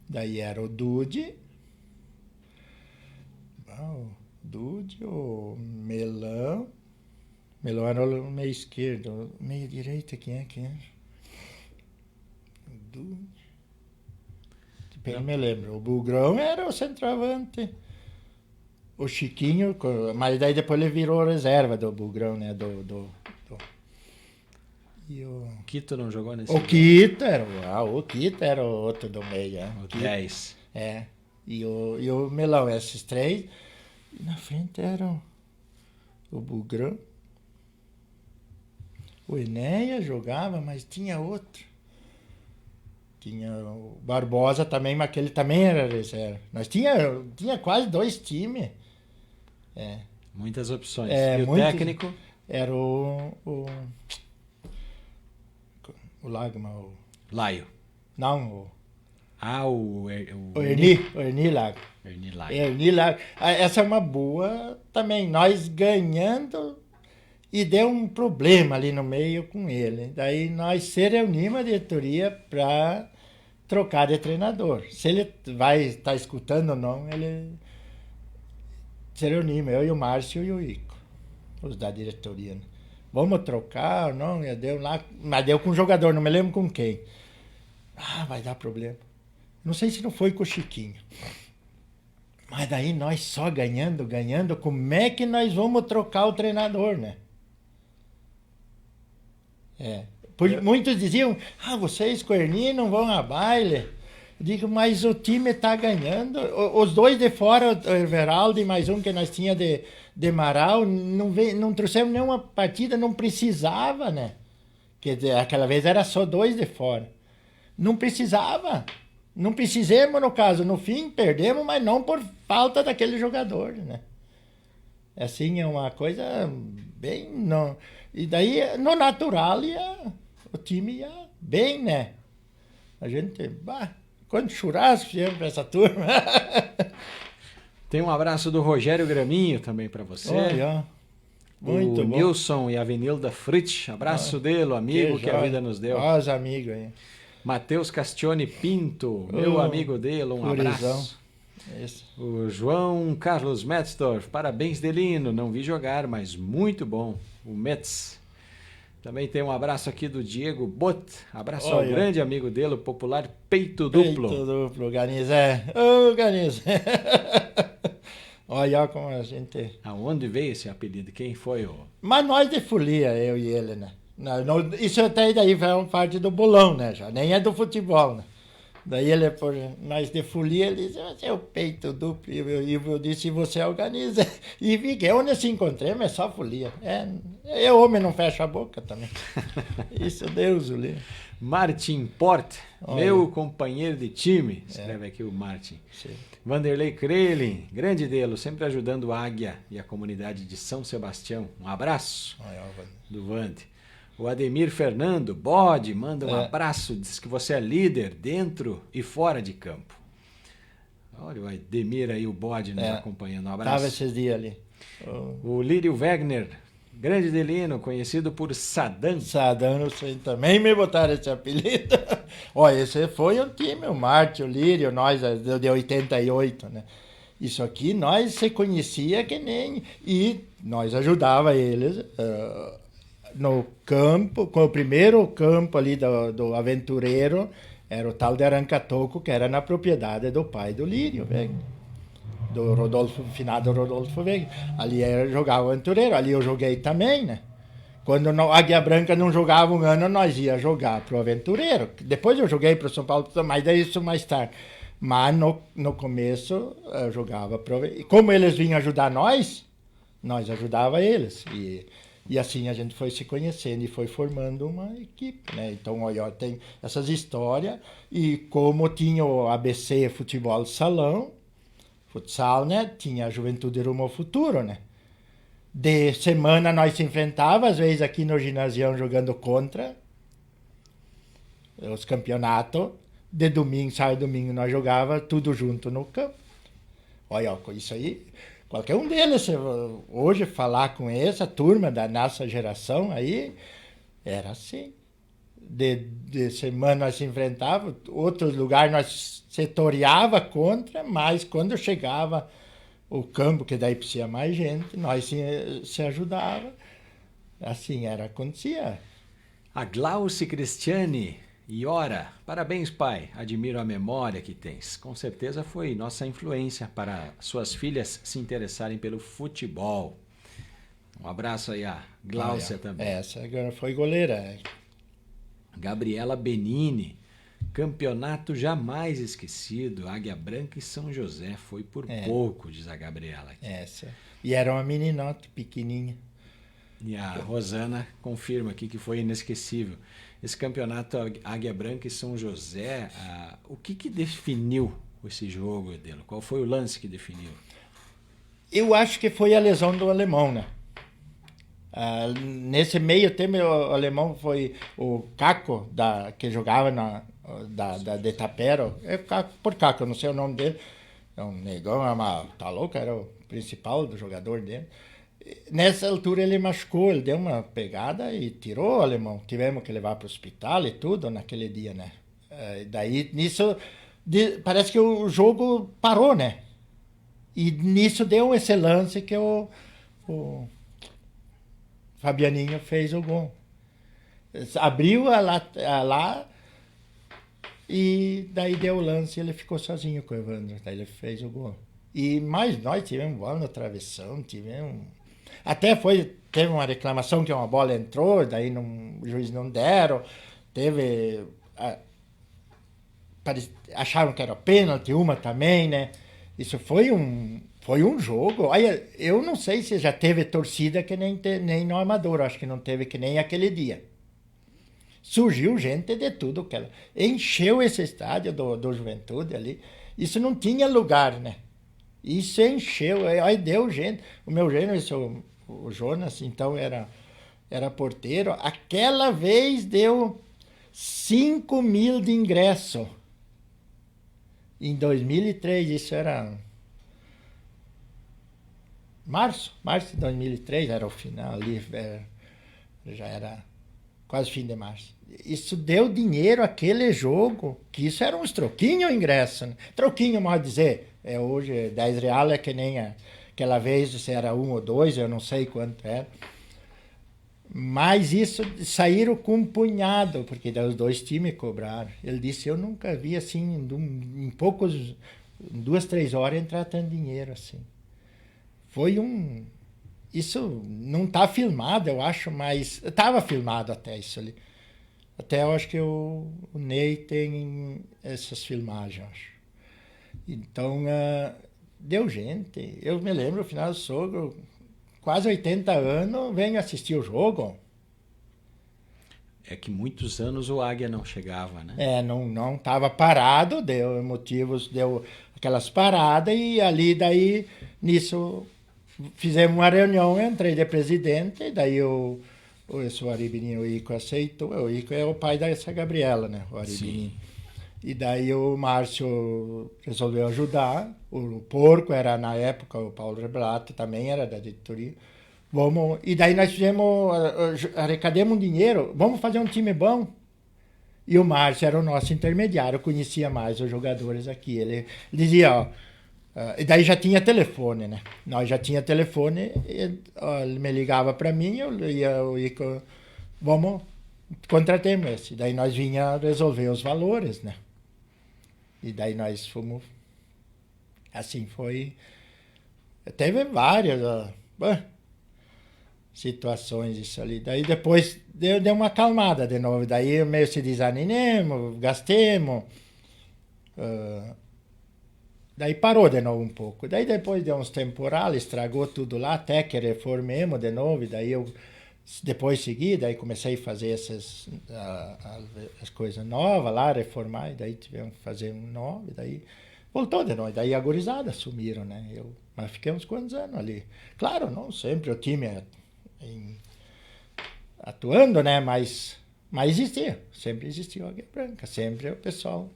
Daí era o Dude. O Dude, o Melão. Melão era o meio esquerdo. O meio direito, quem é que era? O Dude. Não me lembro. O Bugrão era o centroavante. O Chiquinho, mas daí depois ele virou reserva do Bugrão, né? E o Quito não jogou nesse O Quito era o Quito era o outro do meio. O 10. É. E o Melão, esses três. E na frente era o Bugrão. O Enéia jogava, mas tinha outro. Tinha o Barbosa também, mas aquele também era reserva. Nós tinha quase 2 times. É. Muitas opções. É, e o técnico? Era o Lagma. Laio. Não, o Erni Lago. Erni Laio. Erni Lago. Essa é uma boa também. Nós ganhando e deu um problema ali no meio com ele. Daí nós se reunimos a diretoria para trocar de treinador. Se ele vai estar escutando ou não, ele se reunimos, eu e o Márcio e o Ico, os da diretoria. Né? Vamos trocar ou não? Deu lá, mas deu com um jogador, não me lembro com quem. Vai dar problema. Não sei se não foi com o Chiquinho. Mas daí nós só ganhando, como é que nós vamos trocar o treinador, né? Muitos diziam, vocês com o Erni não vão a baile. Eu digo, mas o time está ganhando. Os dois de fora, o Everaldo e mais um que nós tinha de Marau, não trouxemos nenhuma partida, não precisava, né? Quer dizer, aquela vez era só 2 de fora. Não precisava. Não precisemos, no caso. No fim, perdemos, mas não por falta daquele jogador, né? Assim, é uma coisa bem... Não. E daí, no natural, o time ia bem, né? A gente... quanto churrasco fizemos pra essa turma. Tem um abraço do Rogério Graminho também para você. Olha, muito o bom. Nilson e a Avenilda Fritz. Abraço dele, amigo que a vida nos deu. Os amigos aí. Matheus Castione Pinto, meu amigo dele, um abraço. Isso. O João Carlos Metzdorf, parabéns Delino, não vi jogar, mas muito bom. O Metz. Também tem um abraço aqui do Diego Bot, abraço ao grande amigo dele, o popular Peito Duplo. Peito Duplo, Ganizé. Ô, Ganizé. Olha como a gente... Aonde veio esse apelido? Quem foi o... Mas nós de folia, eu e ele, né? Isso até daí foi parte do bolão, né? Já nem é do futebol, né? Daí ele, por nós de folia, ele disse, você é o Peito Duplo. E eu disse, você organiza. E fiquei, onde se encontremos é só folia. Homem não fecha a boca também. Isso, Deus o livre. Martin Port, meu companheiro de time, escreve aqui o Martin. Sim. Vanderlei Krelin, grande dele, sempre ajudando o Águia e a comunidade de São Sebastião. Um abraço do Vande. O Ademir Fernando, Bode, manda um abraço, diz que você é líder dentro e fora de campo. Olha o Ademir aí, o Bode nos acompanhando. Um abraço. Estava esses dias ali. O Lírio Wegner, grande delino, conhecido por Sadam. Sadam, não sei, também me botaram esse apelido. Olha, esse foi um time, o Marte, o Lírio, nós, de 88, né? Isso aqui, nós se conhecia que nem... E nós ajudava eles... no campo, com o primeiro campo ali do aventureiro, era o tal de Arancatoco, que era na propriedade do pai do Lírio, velho. Do Rodolfo, finado Rodolfo Veiga. Ali jogava o aventureiro, ali eu joguei também, né? Quando a Águia Branca não jogava um ano, nós ia jogar pro aventureiro. Depois eu joguei pro São Paulo, mas daí isso mais tarde. Mas no começo eu jogava pro... E como eles vinham ajudar nós ajudava eles. E assim a gente foi se conhecendo e foi formando uma equipe, né? Então, olha, tem essas histórias. E como tinha o ABC Futebol Salão, futsal, né? Tinha a Juventude Rumo ao Futuro, né? De semana nós se enfrentávamos, às vezes aqui no ginásio jogando contra os campeonatos. De domingo, sábado e domingo nós jogávamos tudo junto no campo. Olha, ó, isso aí, qualquer um deles, hoje falar com essa turma da nossa geração aí, era assim. De semana nós se enfrentava, outros lugares nós setoriava contra, mas quando chegava o campo, que daí precisa mais gente, nós se ajudava. Assim era, acontecia. A Glauce Cristiane e ora, parabéns, pai. Admiro a memória que tens. Com certeza foi nossa influência para suas filhas se interessarem pelo futebol. Um abraço aí a Gláucia também. Essa foi goleira. Gabriela Benini. Campeonato jamais esquecido. Águia Branca e São José. Foi por pouco, diz a Gabriela aqui. Essa. E era uma meninota pequenininha. E a Rosana confirma aqui que foi inesquecível. Esse campeonato Águia Branca e São José, o que definiu esse jogo, Edelo? Qual foi o lance que definiu? Eu acho que foi a lesão do alemão, né? Nesse meio tempo, o alemão foi o Caco, que jogava de Tapero. Por Caco, eu não sei o nome dele. É um negão, tá louco, era o principal do jogador dele. Nessa altura ele machucou, ele deu uma pegada e tirou o alemão. Tivemos que levar para o hospital e tudo naquele dia, né? Daí, nisso, parece que o jogo parou, né? E nisso deu esse lance que o Fabianinho fez o gol. Abriu lá e daí deu o lance e ele ficou sozinho com o Evandro. Daí ele fez o gol. Mas nós tivemos bola na travessão, até teve uma reclamação que uma bola entrou, daí o juiz não deram. Acharam que era pênalti, uma também, né? Isso foi um jogo. Olha, eu não sei se já teve torcida que nem no Amador, acho que não teve que nem aquele dia. Surgiu gente de tudo que ela encheu esse estádio do Juventude ali. Isso não tinha lugar, né? Isso encheu, aí deu gente. O meu gênero, o Jonas, então era porteiro. Aquela vez deu 5 mil de ingresso. Em 2003, isso era março de 2003, era o final ali, já era quase fim de março. Isso deu dinheiro aquele jogo, que isso era uns troquinhos o ingresso, né? Troquinho, mal dizer, hoje 10 reais é que nem aquela vez, se era 1 ou 2, eu não sei quanto era. Mas isso saíram com um punhado, porque os dois times cobraram. Ele disse, eu nunca vi assim, em 2, 3 horas entrar tanto dinheiro assim. Isso não está filmado, eu acho, mas estava filmado até isso ali. Até eu acho que o Ney tem essas filmagens, eu acho. Então, deu gente. Eu me lembro, no final do jogo, quase 80 anos, venho assistir o jogo. É que muitos anos o Águia não chegava, né? Não estava parado, deu aquelas paradas e ali, daí, nisso, fizemos uma reunião, eu entrei de presidente, e daí esse Aribininho, o Ico aceitou. O Ico é o pai dessa Gabriela, né? O Aribininho. E daí o Márcio resolveu ajudar. O Porco era, na época, o Paulo Rebelato também era da diretoria. E daí nós arrecademos um dinheiro, vamos fazer um time bom. E o Márcio era o nosso intermediário, conhecia mais os jogadores aqui. Ele dizia, e daí já tinha telefone, né? Nós já tinha telefone, ele me ligava para mim, eu ia, contratemos esse. Daí nós vinha resolver os valores, né? E daí nós fomos, assim, teve várias situações isso ali. Daí depois deu uma acalmada de novo, daí meio se desanimamos, gastemos, daí parou de novo um pouco. Daí depois deu uns temporais, estragou tudo lá, até que reformemos de novo, e daí eu depois segui, daí comecei a fazer as coisas novas lá, reformar, e daí tivemos que fazer um novo, e daí voltou de novo. Daí a gurizada assumiram, né? Mas fiquei uns quantos anos ali. Claro, não sempre o time atuando, né? Mas existia, sempre existiu a Águia Branca, sempre o pessoal.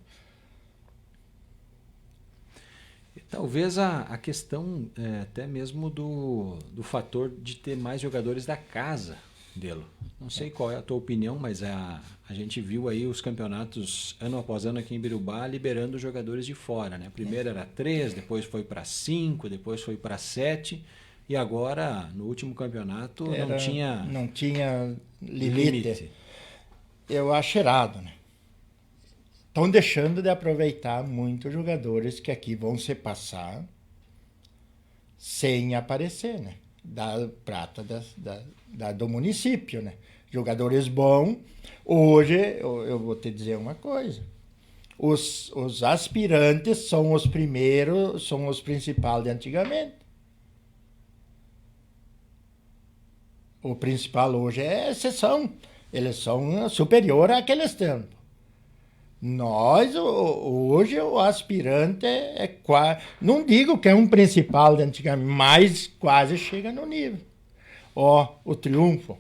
Talvez a questão até mesmo do fator de ter mais jogadores da casa, Delo. Não sei qual é a tua opinião, mas a gente viu aí os campeonatos ano após ano aqui em Birubá liberando jogadores de fora, né? Primeiro era 3, depois foi para 5, depois foi para 7 e agora no último campeonato não tinha limite. Eu acho errado, né? Estão deixando de aproveitar muitos jogadores que aqui vão se passar sem aparecer, né? Da prata do município, né? Jogadores bons. Hoje, eu vou te dizer uma coisa. Os aspirantes são os primeiros, são os principais de antigamente. O principal hoje é exceção. Eles são superior àqueles tempos. Nós, hoje, o aspirante é quase... Não digo que é um principal de antigamente, mas quase chega no nível. Ó, o Triunfo.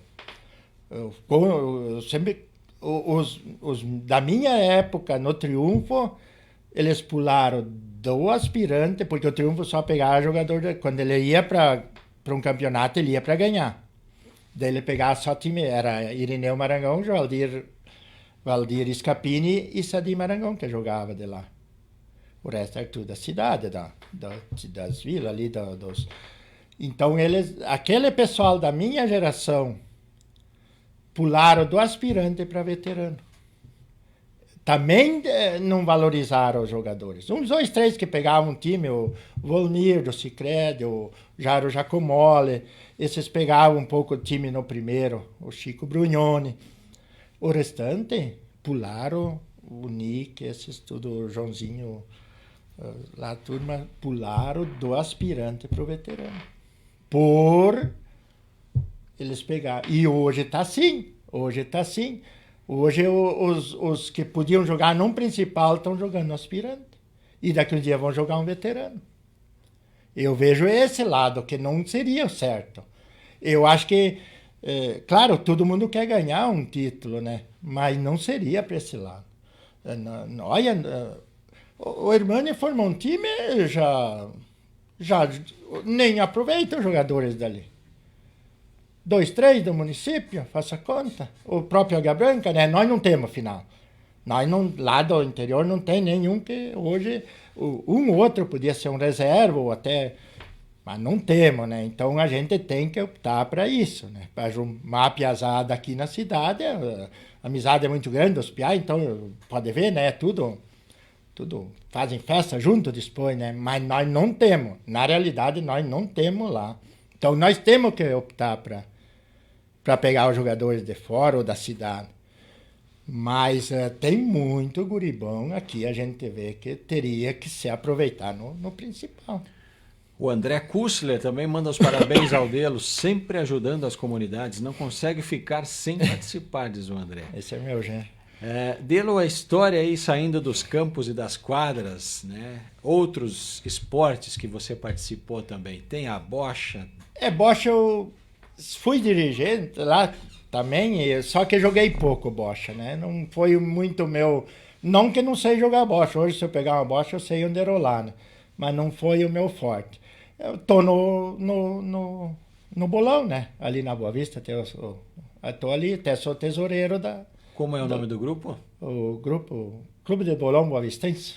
Eu sempre... Os da minha época, no Triunfo, eles pularam do aspirante, porque o Triunfo só pegava jogador... Quando ele ia para um campeonato, ele ia para ganhar. Daí ele pegava só time... Era Irineu Marangão, Valdir Scapini e Sadi Marangão que jogava de lá. O resto é tudo da cidade, das vilas ali. Então, aquele pessoal da minha geração pularam do aspirante para veterano. Também não valorizaram os jogadores. Uns 2, 3 que pegavam um time, o Volnir, do Sicredi, o Jairo Giacomoli, esses pegavam um pouco o time no primeiro, o Chico Brugnoni. O restante pularam, o Nick, esses tudo, o Joãozinho, lá a turma pularam do aspirante para o veterano. Por eles pegaram. E hoje está assim, Hoje os que podiam jogar num principal estão jogando no aspirante. E daqui um dia vão jogar um veterano. Eu vejo esse lado, que não seria certo. Eu acho que claro, todo mundo quer ganhar um título, né? Mas não seria para esse lado. Olha, o Hernani formou um time, já nem aproveita os jogadores dali. 2, 3 do município, faça conta. O próprio Águia Branca, né? Nós não temos final. Nós não, lá do interior não tem nenhum que hoje... Um ou outro podia ser um reserva ou até... Mas não temos, né? Então a gente tem que optar para isso, né? Para arrumar a piazada aqui na cidade, a amizade é muito grande dos piá, então pode ver, né? Tudo fazem festa junto, dispõe, né? Mas nós não temos, na realidade nós não temos lá. Então nós temos que optar para pegar os jogadores de fora ou da cidade. Mas tem muito guribão aqui, a gente vê que teria que se aproveitar no principal. O André Kussler também manda os parabéns ao Delo, sempre ajudando as comunidades. Não consegue ficar sem participar, diz o André. Esse é meu, já. Delo, a história aí saindo dos campos e das quadras, né? Outros esportes que você participou também. Tem a bocha. Bocha eu fui dirigente lá também, só que joguei pouco bocha, né? Não foi muito meu... Não que não sei jogar bocha. Hoje, se eu pegar uma bocha, eu sei onde rolar, né? Mas não foi o meu forte. Eu tô no bolão, né? Ali na Boa Vista, eu tô ali, até sou tesoureiro da... Como é o nome do grupo? O grupo Clube de Bolão Boa Vistense.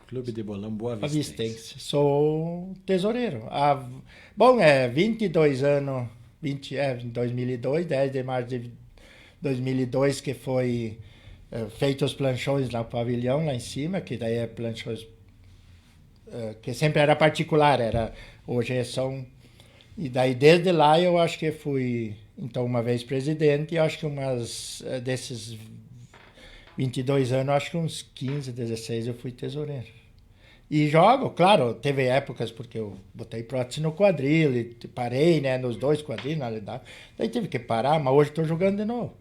Clube de Bolão Boa Vistense. Sou tesoureiro. 22 anos, em 2002, 10 de março de 2002, que foi feito os planchões lá no pavilhão, lá em cima, que daí é planchões... que sempre era particular, hoje são... E daí desde lá eu acho que fui, então, uma vez presidente, e acho que desses 22 anos, acho que uns 15, 16 eu fui tesoureiro. E jogo, claro, teve épocas porque eu botei prótese no quadril e parei, né, nos 2 quadris, na realidade. Daí tive que parar, mas hoje estou jogando de novo.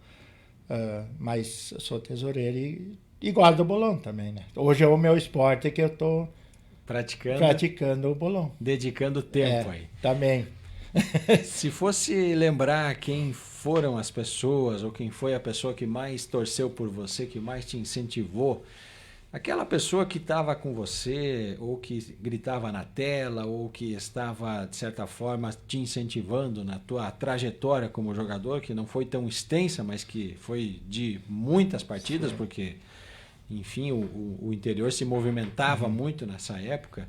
Mas eu sou tesoureiro e guardo o bolão também, né? Hoje é o meu esporte que eu estou... Praticando o bolão. Dedicando tempo aí. Também. Se fosse lembrar quem foram as pessoas, ou quem foi a pessoa que mais torceu por você, que mais te incentivou Aquela pessoa que estava com você, ou que gritava na tela, ou que estava, de certa forma, te incentivando na tua trajetória como jogador, que não foi tão extensa, mas que foi de muitas partidas, porque, enfim, o interior se movimentava muito nessa época.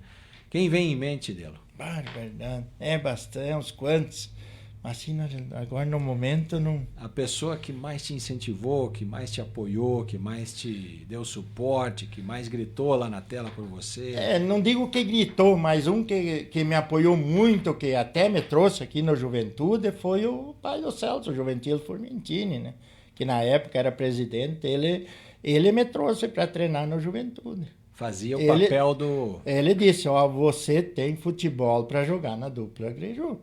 Quem vem em mente, Delo? Verdade. É bastante, uns quantos. Mas assim, agora no momento não. A pessoa que mais te incentivou, que mais te apoiou, que mais te deu suporte, que mais gritou lá na tela por você. Não digo que gritou, mas um que me apoiou muito, que até me trouxe aqui no Juventude, foi o pai do Celso, o Juventino Formentini, né? Que na época era presidente, ele me trouxe para treinar no Juventude. Fazia o papel do... Ele disse, você tem futebol para jogar na dupla Grêmio.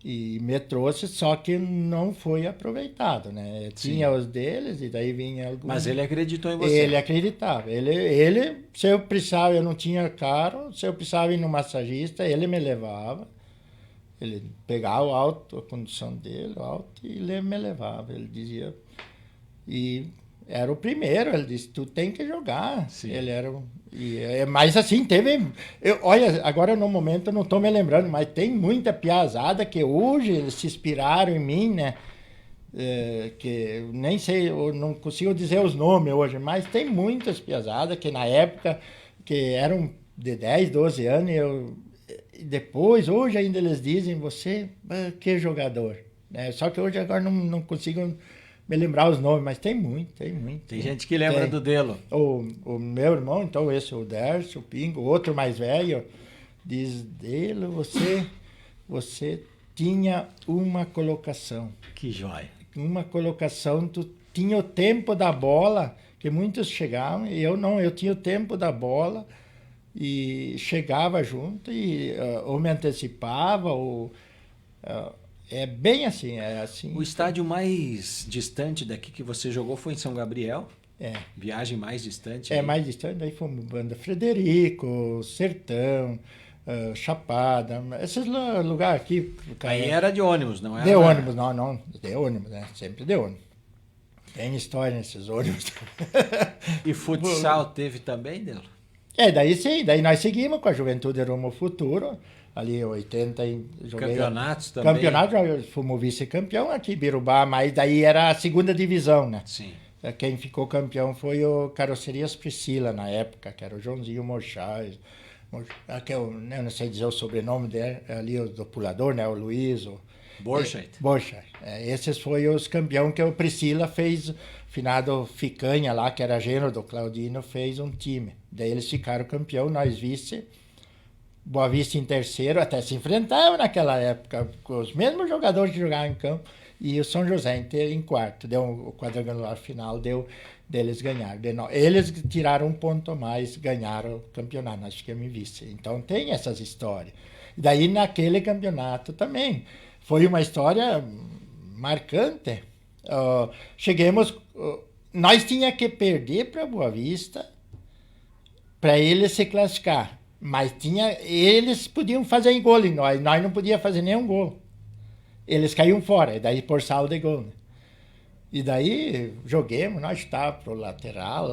E me trouxe, só que não foi aproveitado, né? Tinha os deles e daí vinha alguns... Mas ele acreditou em você. Ele acreditava. Ele, se eu precisava, eu não tinha carro, se eu precisava ir no massagista, ele me levava. Ele pegava a condução dele, o auto, e ele me levava. Ele dizia... E era o primeiro, ele disse, tu tem que jogar. Sim. Ele era... Mas assim, teve... olha, agora no momento eu não estou me lembrando, mas tem muita piazada que hoje eles se inspiraram em mim, né? Que nem sei, eu não consigo dizer os nomes hoje, mas tem muitas piazadas que na época, que eram de 10, 12 anos, depois, hoje ainda eles dizem, você, que jogador. Só que hoje agora não consigo... me lembrar os nomes, mas tem muito. Tem gente que lembra do Delo. O meu irmão, então, esse, o Dércio, o Pingo, o outro mais velho, diz, Delo, você tinha uma colocação. Que joia. Uma colocação, tu tinha o tempo da bola, que muitos chegavam, e eu não, eu tinha o tempo da bola, e chegava junto, e ou me antecipava, ou... é bem assim, é assim. O estádio mais distante daqui que você jogou foi em São Gabriel? É. Viagem mais distante? É, mais distante, daí fomos Banda Frederico, Sertão, Chapada, esses lugares aqui. Aí era de ônibus, não era? De ônibus, não, de ônibus, né? Sempre de ônibus. Tem história nesses ônibus. E futsal teve também, Delo? Daí sim, daí nós seguimos com a Juventude Rumo ao Futuro. Ali 80 joguei. Campeonatos também? Campeonato, fomos vice-campeão aqui em Birubá, mas daí era a segunda divisão, né? Sim. Quem ficou campeão foi o Carrocerias Priscila, na época, que era o Joãozinho Mochais. Que eu não sei dizer o sobrenome dele, ali do pulador, né? O Luiz. Borchardt. Esses foram os campeões que o Priscila fez, finado Ficanha lá, que era gênero do Claudino, fez um time. Daí eles ficaram campeão, nós vice. Boa Vista em terceiro, até se enfrentavam naquela época, com os mesmos jogadores que jogavam em campo, e o São José em quarto. Deu o quadrangular final, deles ganhar. Eles tiraram um ponto a mais, ganharam o campeonato, nós ficamos em vice. Então tem essas histórias. E daí naquele campeonato também, foi uma história marcante. Nós tínhamos que perder para Boa Vista, para eles se classificar. Mas eles podiam fazer em gol em nós não podíamos fazer nenhum gol. Eles caíam fora, e daí por saldo de gol. Né? E daí joguemos, nós estávamos pro lateral.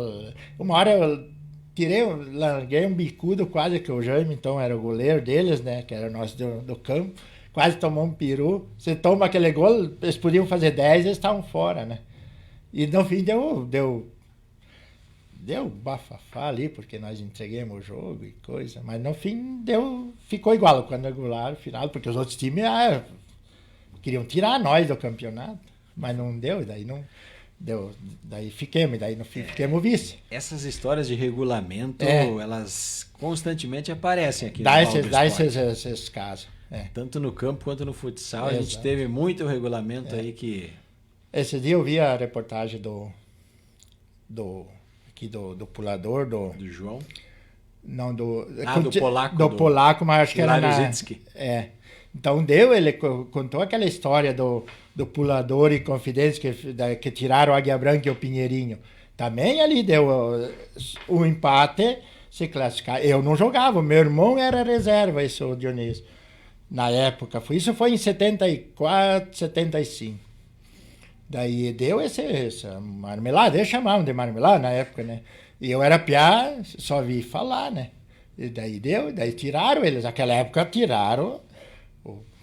Uma hora eu larguei um bicudo quase, que o Jaime então era o goleiro deles, né? Que era nós do campo. Quase tomou um peru. Você toma aquele gol, eles podiam fazer 10, eles estavam fora, né? E no fim deu bafafá ali, porque nós entregamos o jogo e coisa, mas no fim ficou igual o quadrangular no final, porque os outros times queriam tirar nós do campeonato, mas não deu, e daí não deu, daí ficamos, daí no fim ficamos vice. Essas histórias de regulamento, elas constantemente aparecem aqui dá esses casos. Tanto no campo quanto no futsal, a gente teve muito regulamento aí que... Esse dia eu vi a reportagem do pulador, do João? Não, do polaco. Do polaco, mas acho que era Zitsky. Então ele contou aquela história do pulador e confidente que tiraram a Águia Branca e o Pinheirinho. Também ali deu o empate, se classificar. Eu não jogava, meu irmão era reserva, esse o Dionísio. Na época, isso foi em 74, 75. Daí deu essa marmelada, eles chamavam de marmelada na época, né? E eu era piá, só vi falar, né? E daí tiraram eles. Naquela época tiraram.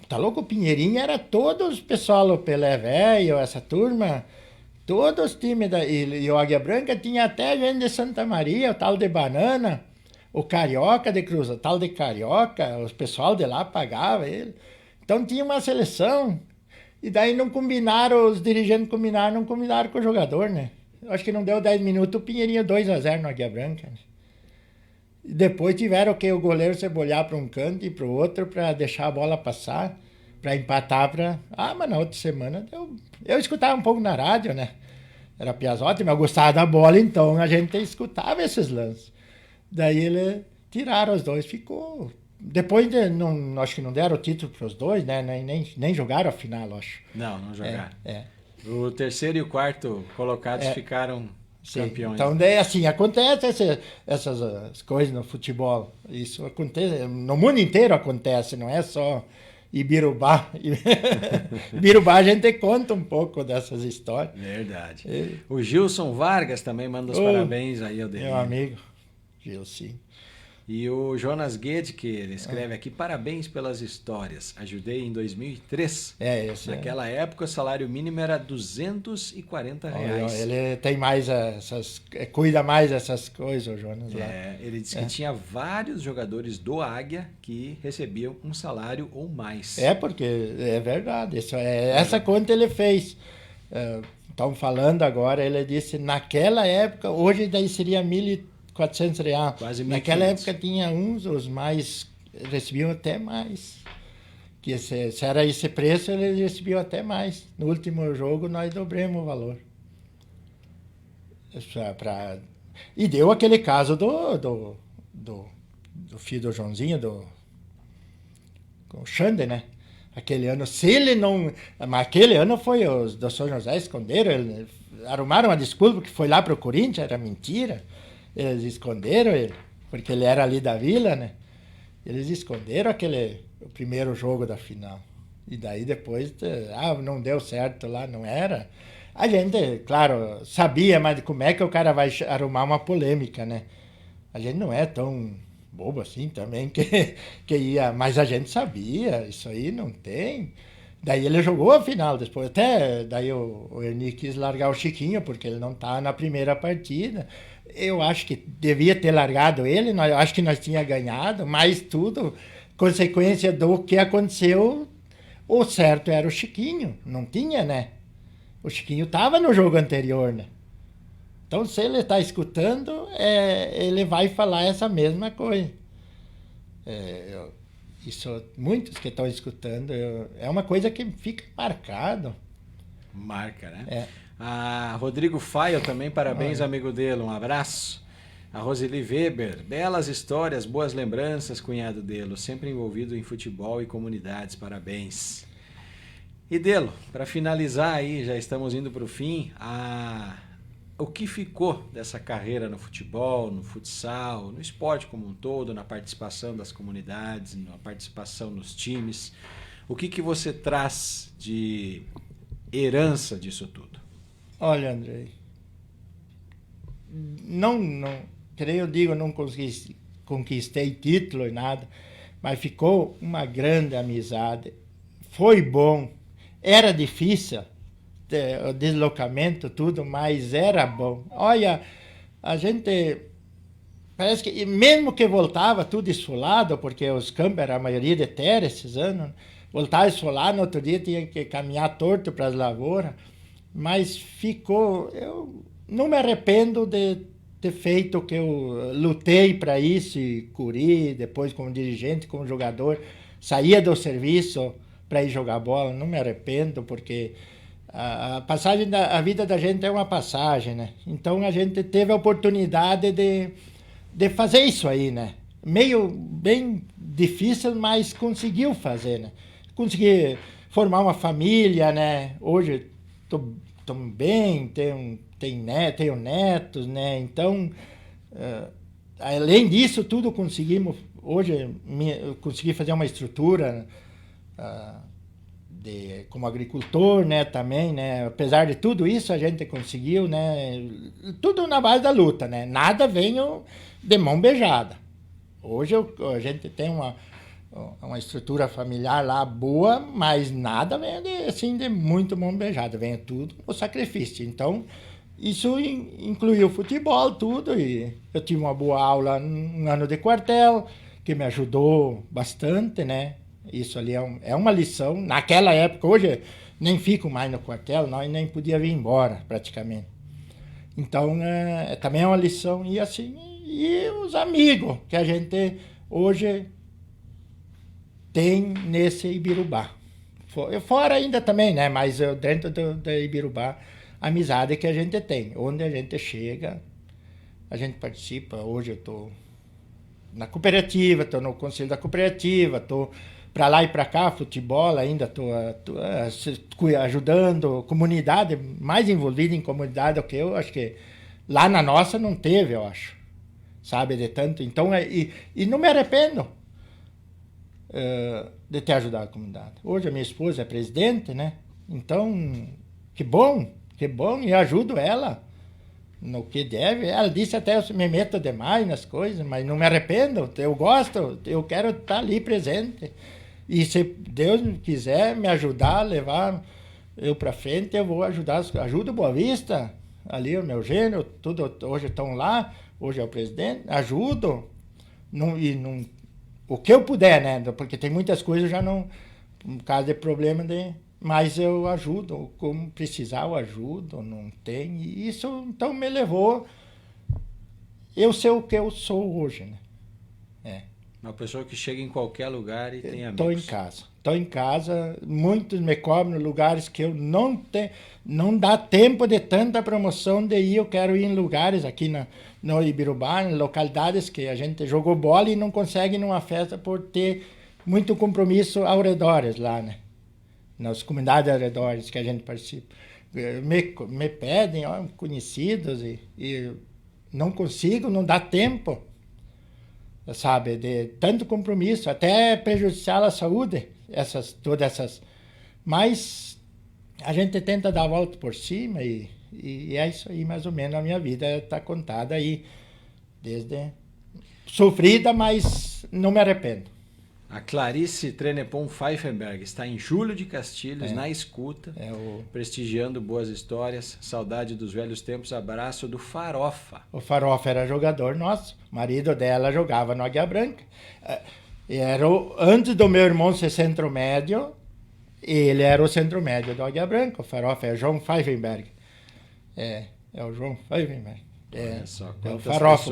Tá louco, o Pinheirinho era todos os pessoal, o Pelé Velho, essa turma, todos os times e o Águia Branca tinha até gente de Santa Maria, o tal de Banana, o Carioca de Cruz, o tal de Carioca, os pessoal de lá pagava ele. Então tinha uma seleção. E daí não combinaram, os dirigentes não combinaram com o jogador, né? Acho que não deu 10 minutos, o Pinheirinho 2-0 no Águia Branca. Né? E depois tiveram que o goleiro cebolhar para um canto e para o outro para deixar a bola passar, para empatar. Mas na outra semana eu escutava um pouco na rádio, né? Era piazote, mas eu gostava da bola, então a gente escutava esses lances. Daí eles tiraram os dois, ficou. Depois, acho que não deram o título para os dois, né? Nem jogaram a final, acho. Não jogaram. É. O terceiro e o quarto colocados ficaram campeões. Então, daí, assim, acontece essas coisas no futebol. Isso acontece, no mundo inteiro acontece, não é só Ibirubá. Ibirubá a gente conta um pouco dessas histórias. Verdade. O Gilson Vargas também manda os parabéns aí ao meu amigo, Gilson. E o Jonas Guede, que ele escreve aqui, parabéns pelas histórias. Ajudei em 2003. Naquela época o salário mínimo era R$240. Ele tem mais cuida mais dessas coisas, o Jonas. Ele disse que tinha vários jogadores do Águia que recebiam um salário ou mais. Porque é verdade. Essa conta ele fez. Estão falando agora, ele disse, naquela época, hoje daí seria R$1.400. Quase 1.500. Naquela época tinha os mais, recebiam até mais. Que se era esse preço, eles recebiam até mais. No último jogo, nós dobramos o valor. E deu aquele caso do filho do Joãozinho, com o Xande, né? Aquele ano, se ele não... Mas aquele ano foi os do São José esconderam, arrumaram uma desculpa que foi lá para o Corinthians, era mentira. Eles esconderam ele, porque ele era ali da vila, né? Eles esconderam o primeiro jogo da final. E daí depois, não deu certo lá, não era. A gente, claro, sabia, mas como é que o cara vai arrumar uma polêmica, né? A gente não é tão bobo assim também que ia... Mas a gente sabia, isso aí não tem... Daí ele jogou a final depois. Até daí o Ernie quis largar o Chiquinho, porque ele não estava na primeira partida. Eu acho que devia ter largado ele, acho que nós tínhamos ganhado, mas tudo, consequência do que aconteceu, o certo era o Chiquinho, não tinha, né? O Chiquinho estava no jogo anterior, né? Então, se ele está escutando, ele vai falar essa mesma coisa. Muitos que estão escutando, é uma coisa que fica marcado. Marca, né? A Rodrigo Faio também, parabéns, amigo dele, um abraço. A Roseli Weber, belas histórias, boas lembranças, cunhado Delo, sempre envolvido em futebol e comunidades, parabéns. E Delo, para finalizar aí, já estamos indo para o fim, o que ficou dessa carreira no futebol, no futsal, no esporte como um todo, na participação das comunidades, na participação nos times, o que você traz de herança disso tudo? Olha, Andrei, eu digo, não conquistei título e nada, mas ficou uma grande amizade. Foi bom, era difícil, o deslocamento, tudo, mas era bom. Olha, a gente, parece que, mesmo que voltava tudo esfolado, porque os campos eram a maioria de terra esses anos, voltava esfolado, no outro dia tinha que caminhar torto para as lavouras, mas ficou... Eu não me arrependo de ter feito o que eu lutei para isso e curi, depois como dirigente, como jogador, saía do serviço para ir jogar bola, não me arrependo, porque a passagem a vida da gente é uma passagem, né? Então a gente teve a oportunidade de fazer isso aí, né? Meio bem difícil, mas conseguiu fazer, né? Consegui formar uma família, né? Hoje estou bem, tenho netos, né? Então, além disso tudo conseguimos, hoje eu consegui fazer uma estrutura como agricultor, né, também, né, apesar de tudo isso a gente conseguiu, né, tudo na base da luta, né, nada veio de mão beijada. Hoje a gente tem uma estrutura familiar lá boa, mas nada vem assim, de muito mão beijada, vem tudo o sacrifício. Então, isso incluiu futebol, tudo, e eu tive uma boa aula um ano de quartel, que me ajudou bastante, né? Isso ali é uma lição. Naquela época, hoje nem fico mais no quartel, nós nem podia vir embora, praticamente. Então, também é uma lição. E assim, e os amigos que a gente hoje tem nesse Ibirubá. Fora ainda também, né? Mas dentro do Ibirubá, a amizade que a gente tem. Onde a gente chega, a gente participa. Hoje eu estou na cooperativa, estou no conselho da cooperativa, estou para lá e para cá, futebol ainda, estou ajudando comunidade, mais envolvido em comunidade do que eu. Acho que lá na nossa não teve, eu acho. Sabe, de tanto. Então, e não me arrependo de ter ajudado a comunidade. Hoje a minha esposa é presidente, né? Então, que bom, e ajudo ela no que deve. Ela disse até eu me meto demais nas coisas, mas não me arrependo, eu gosto, eu quero estar ali presente. E se Deus quiser me ajudar, levar eu para frente, eu vou ajudar, ajudo Boa Vista, ali o meu gênero, tudo, hoje estão lá, hoje é o presidente, ajudo, o que eu puder, né? Porque tem muitas coisas já não, por causa de problema mas eu ajudo, como precisar eu ajudo, não tem. E isso então me levou eu ser o que eu sou hoje, né? Uma pessoa que chega em qualquer lugar e tem amigos. Estou em casa, muitos me cobram em lugares que eu não tenho, não dá tempo de tanta promoção de ir, eu quero ir em lugares aqui no Ibirubá, em localidades que a gente jogou bola e não consegue ir numa festa por ter muito compromisso ao redores lá, né? Nas comunidades arredores que a gente participa. Me pedem, ó, conhecidos, e não consigo, não dá tempo, sabe, de tanto compromisso, até prejudicial à saúde, todas essas. Mas a gente tenta dar a volta por cima e é isso aí, mais ou menos, a minha vida está contada aí, desde sofrida, mas não me arrependo. A Clarice Trenepon Pfeifenberg está em Júlio de Castilhos, na escuta, prestigiando boas histórias, saudade dos velhos tempos, abraço do Farofa. O Farofa era jogador nosso, o marido dela jogava no Águia Branca. Antes do meu irmão ser centro médio, ele era o centro médio do Águia Branca, o Farofa é João Pfeifenberg. É o João Pfeifenberg. Olha só, é o Farofa.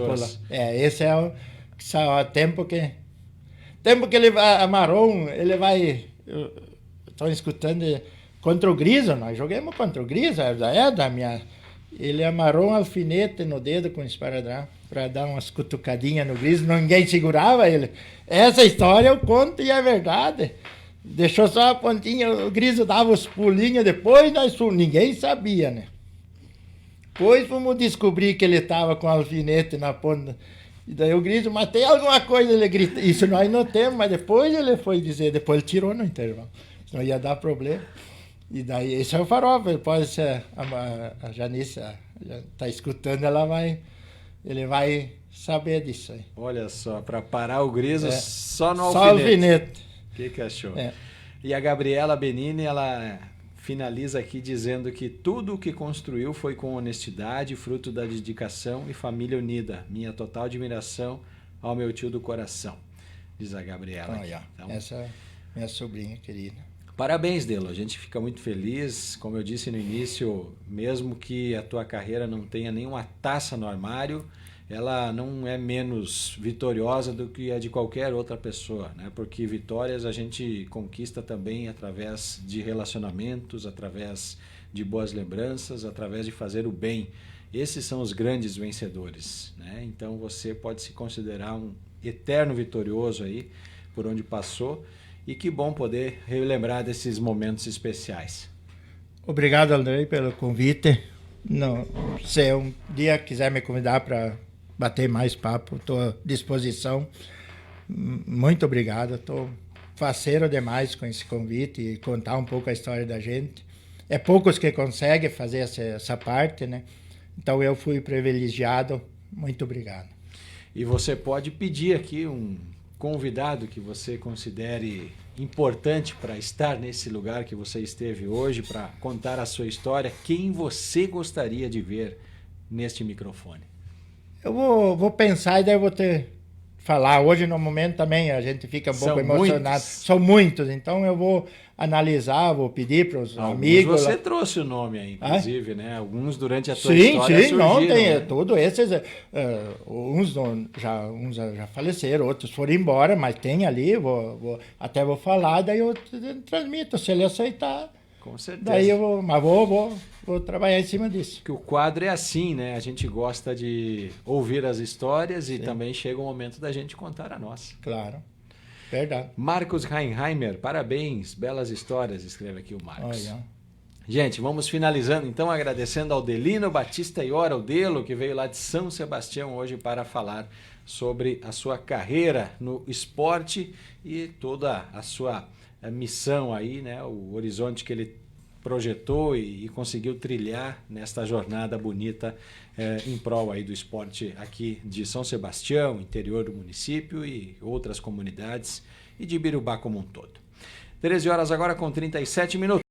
Esse é o tempo que ele vai, Amaron, ele vai, estou escutando, contra o Grisa, nós jogamos contra o Grisa, ele amarrou um alfinete no dedo com esparadrapo para dar umas cutucadinhas no Grisa, ninguém segurava ele. Essa história eu conto e é verdade. Deixou só a pontinha, o Grisa dava os pulinhos, depois ninguém sabia, né? Depois fomos descobrir que ele estava com o alfinete na ponta. E daí o Grisa, mas tem alguma coisa, ele grita. Isso nós não temos, mas depois ele foi dizer, depois ele tirou no intervalo. Senão ia dar problema. E daí, esse é o Farofa, pode ser, a Janice está escutando, ele vai saber disso aí. Olha só, para parar o Grisa só no alfinete. Só alfinete. O que achou? E a Gabriela Benini, ela finaliza aqui dizendo que tudo o que construiu foi com honestidade, fruto da dedicação e família unida. Minha total admiração ao meu tio do coração, diz a Gabriela. Então, essa é minha sobrinha querida. Parabéns, Delo. A gente fica muito feliz. Como eu disse no início, mesmo que a tua carreira não tenha nenhuma taça no armário, ela não é menos vitoriosa do que a de qualquer outra pessoa, né? Porque vitórias a gente conquista também através de relacionamentos, através de boas lembranças, através de fazer o bem. Esses são os grandes vencedores, né? Então você pode se considerar um eterno vitorioso aí por onde passou, e que bom poder relembrar desses momentos especiais. Obrigado, Andrei, pelo convite. Se um dia quiser me convidar para bater mais papo, estou à disposição. Muito obrigado, estou faceiro demais com esse convite e contar um pouco a história da gente. É poucos que conseguem fazer essa parte, né? Então eu fui privilegiado. Muito obrigado. E você pode pedir aqui um convidado que você considere importante para estar nesse lugar que você esteve hoje, para contar a sua história. Quem você gostaria de ver neste microfone? Eu vou pensar e daí eu vou falar. Hoje, no momento, também a gente fica um pouco emocionado. Muitos. São muitos, então eu vou analisar, vou pedir para os amigos. Você trouxe o nome aí, inclusive, né? Alguns durante a tua sim, história sim, não surgiram, tem, né? tudo esses, uns já faleceram, outros foram embora, mas tem ali, até vou falar, daí eu transmito, se ele aceitar. Com certeza. Daí eu vou trabalhar em cima disso. Que o quadro é assim, né? A gente gosta de ouvir as histórias e também chega o momento da gente contar a nossa. Claro, verdade. Marcos Reinheimer, parabéns, belas histórias, escreve aqui o Marcos. Olha. Gente, vamos finalizando então agradecendo ao Delino Batista Iora, o Delo, que veio lá de São Sebastião hoje para falar sobre a sua carreira no esporte e toda a sua missão aí, né? O horizonte que ele projetou e conseguiu trilhar nesta jornada bonita em prol aí do esporte aqui de São Sebastião, interior do município e outras comunidades e de Ibirubá como um todo. 13 horas agora com 37 minutos.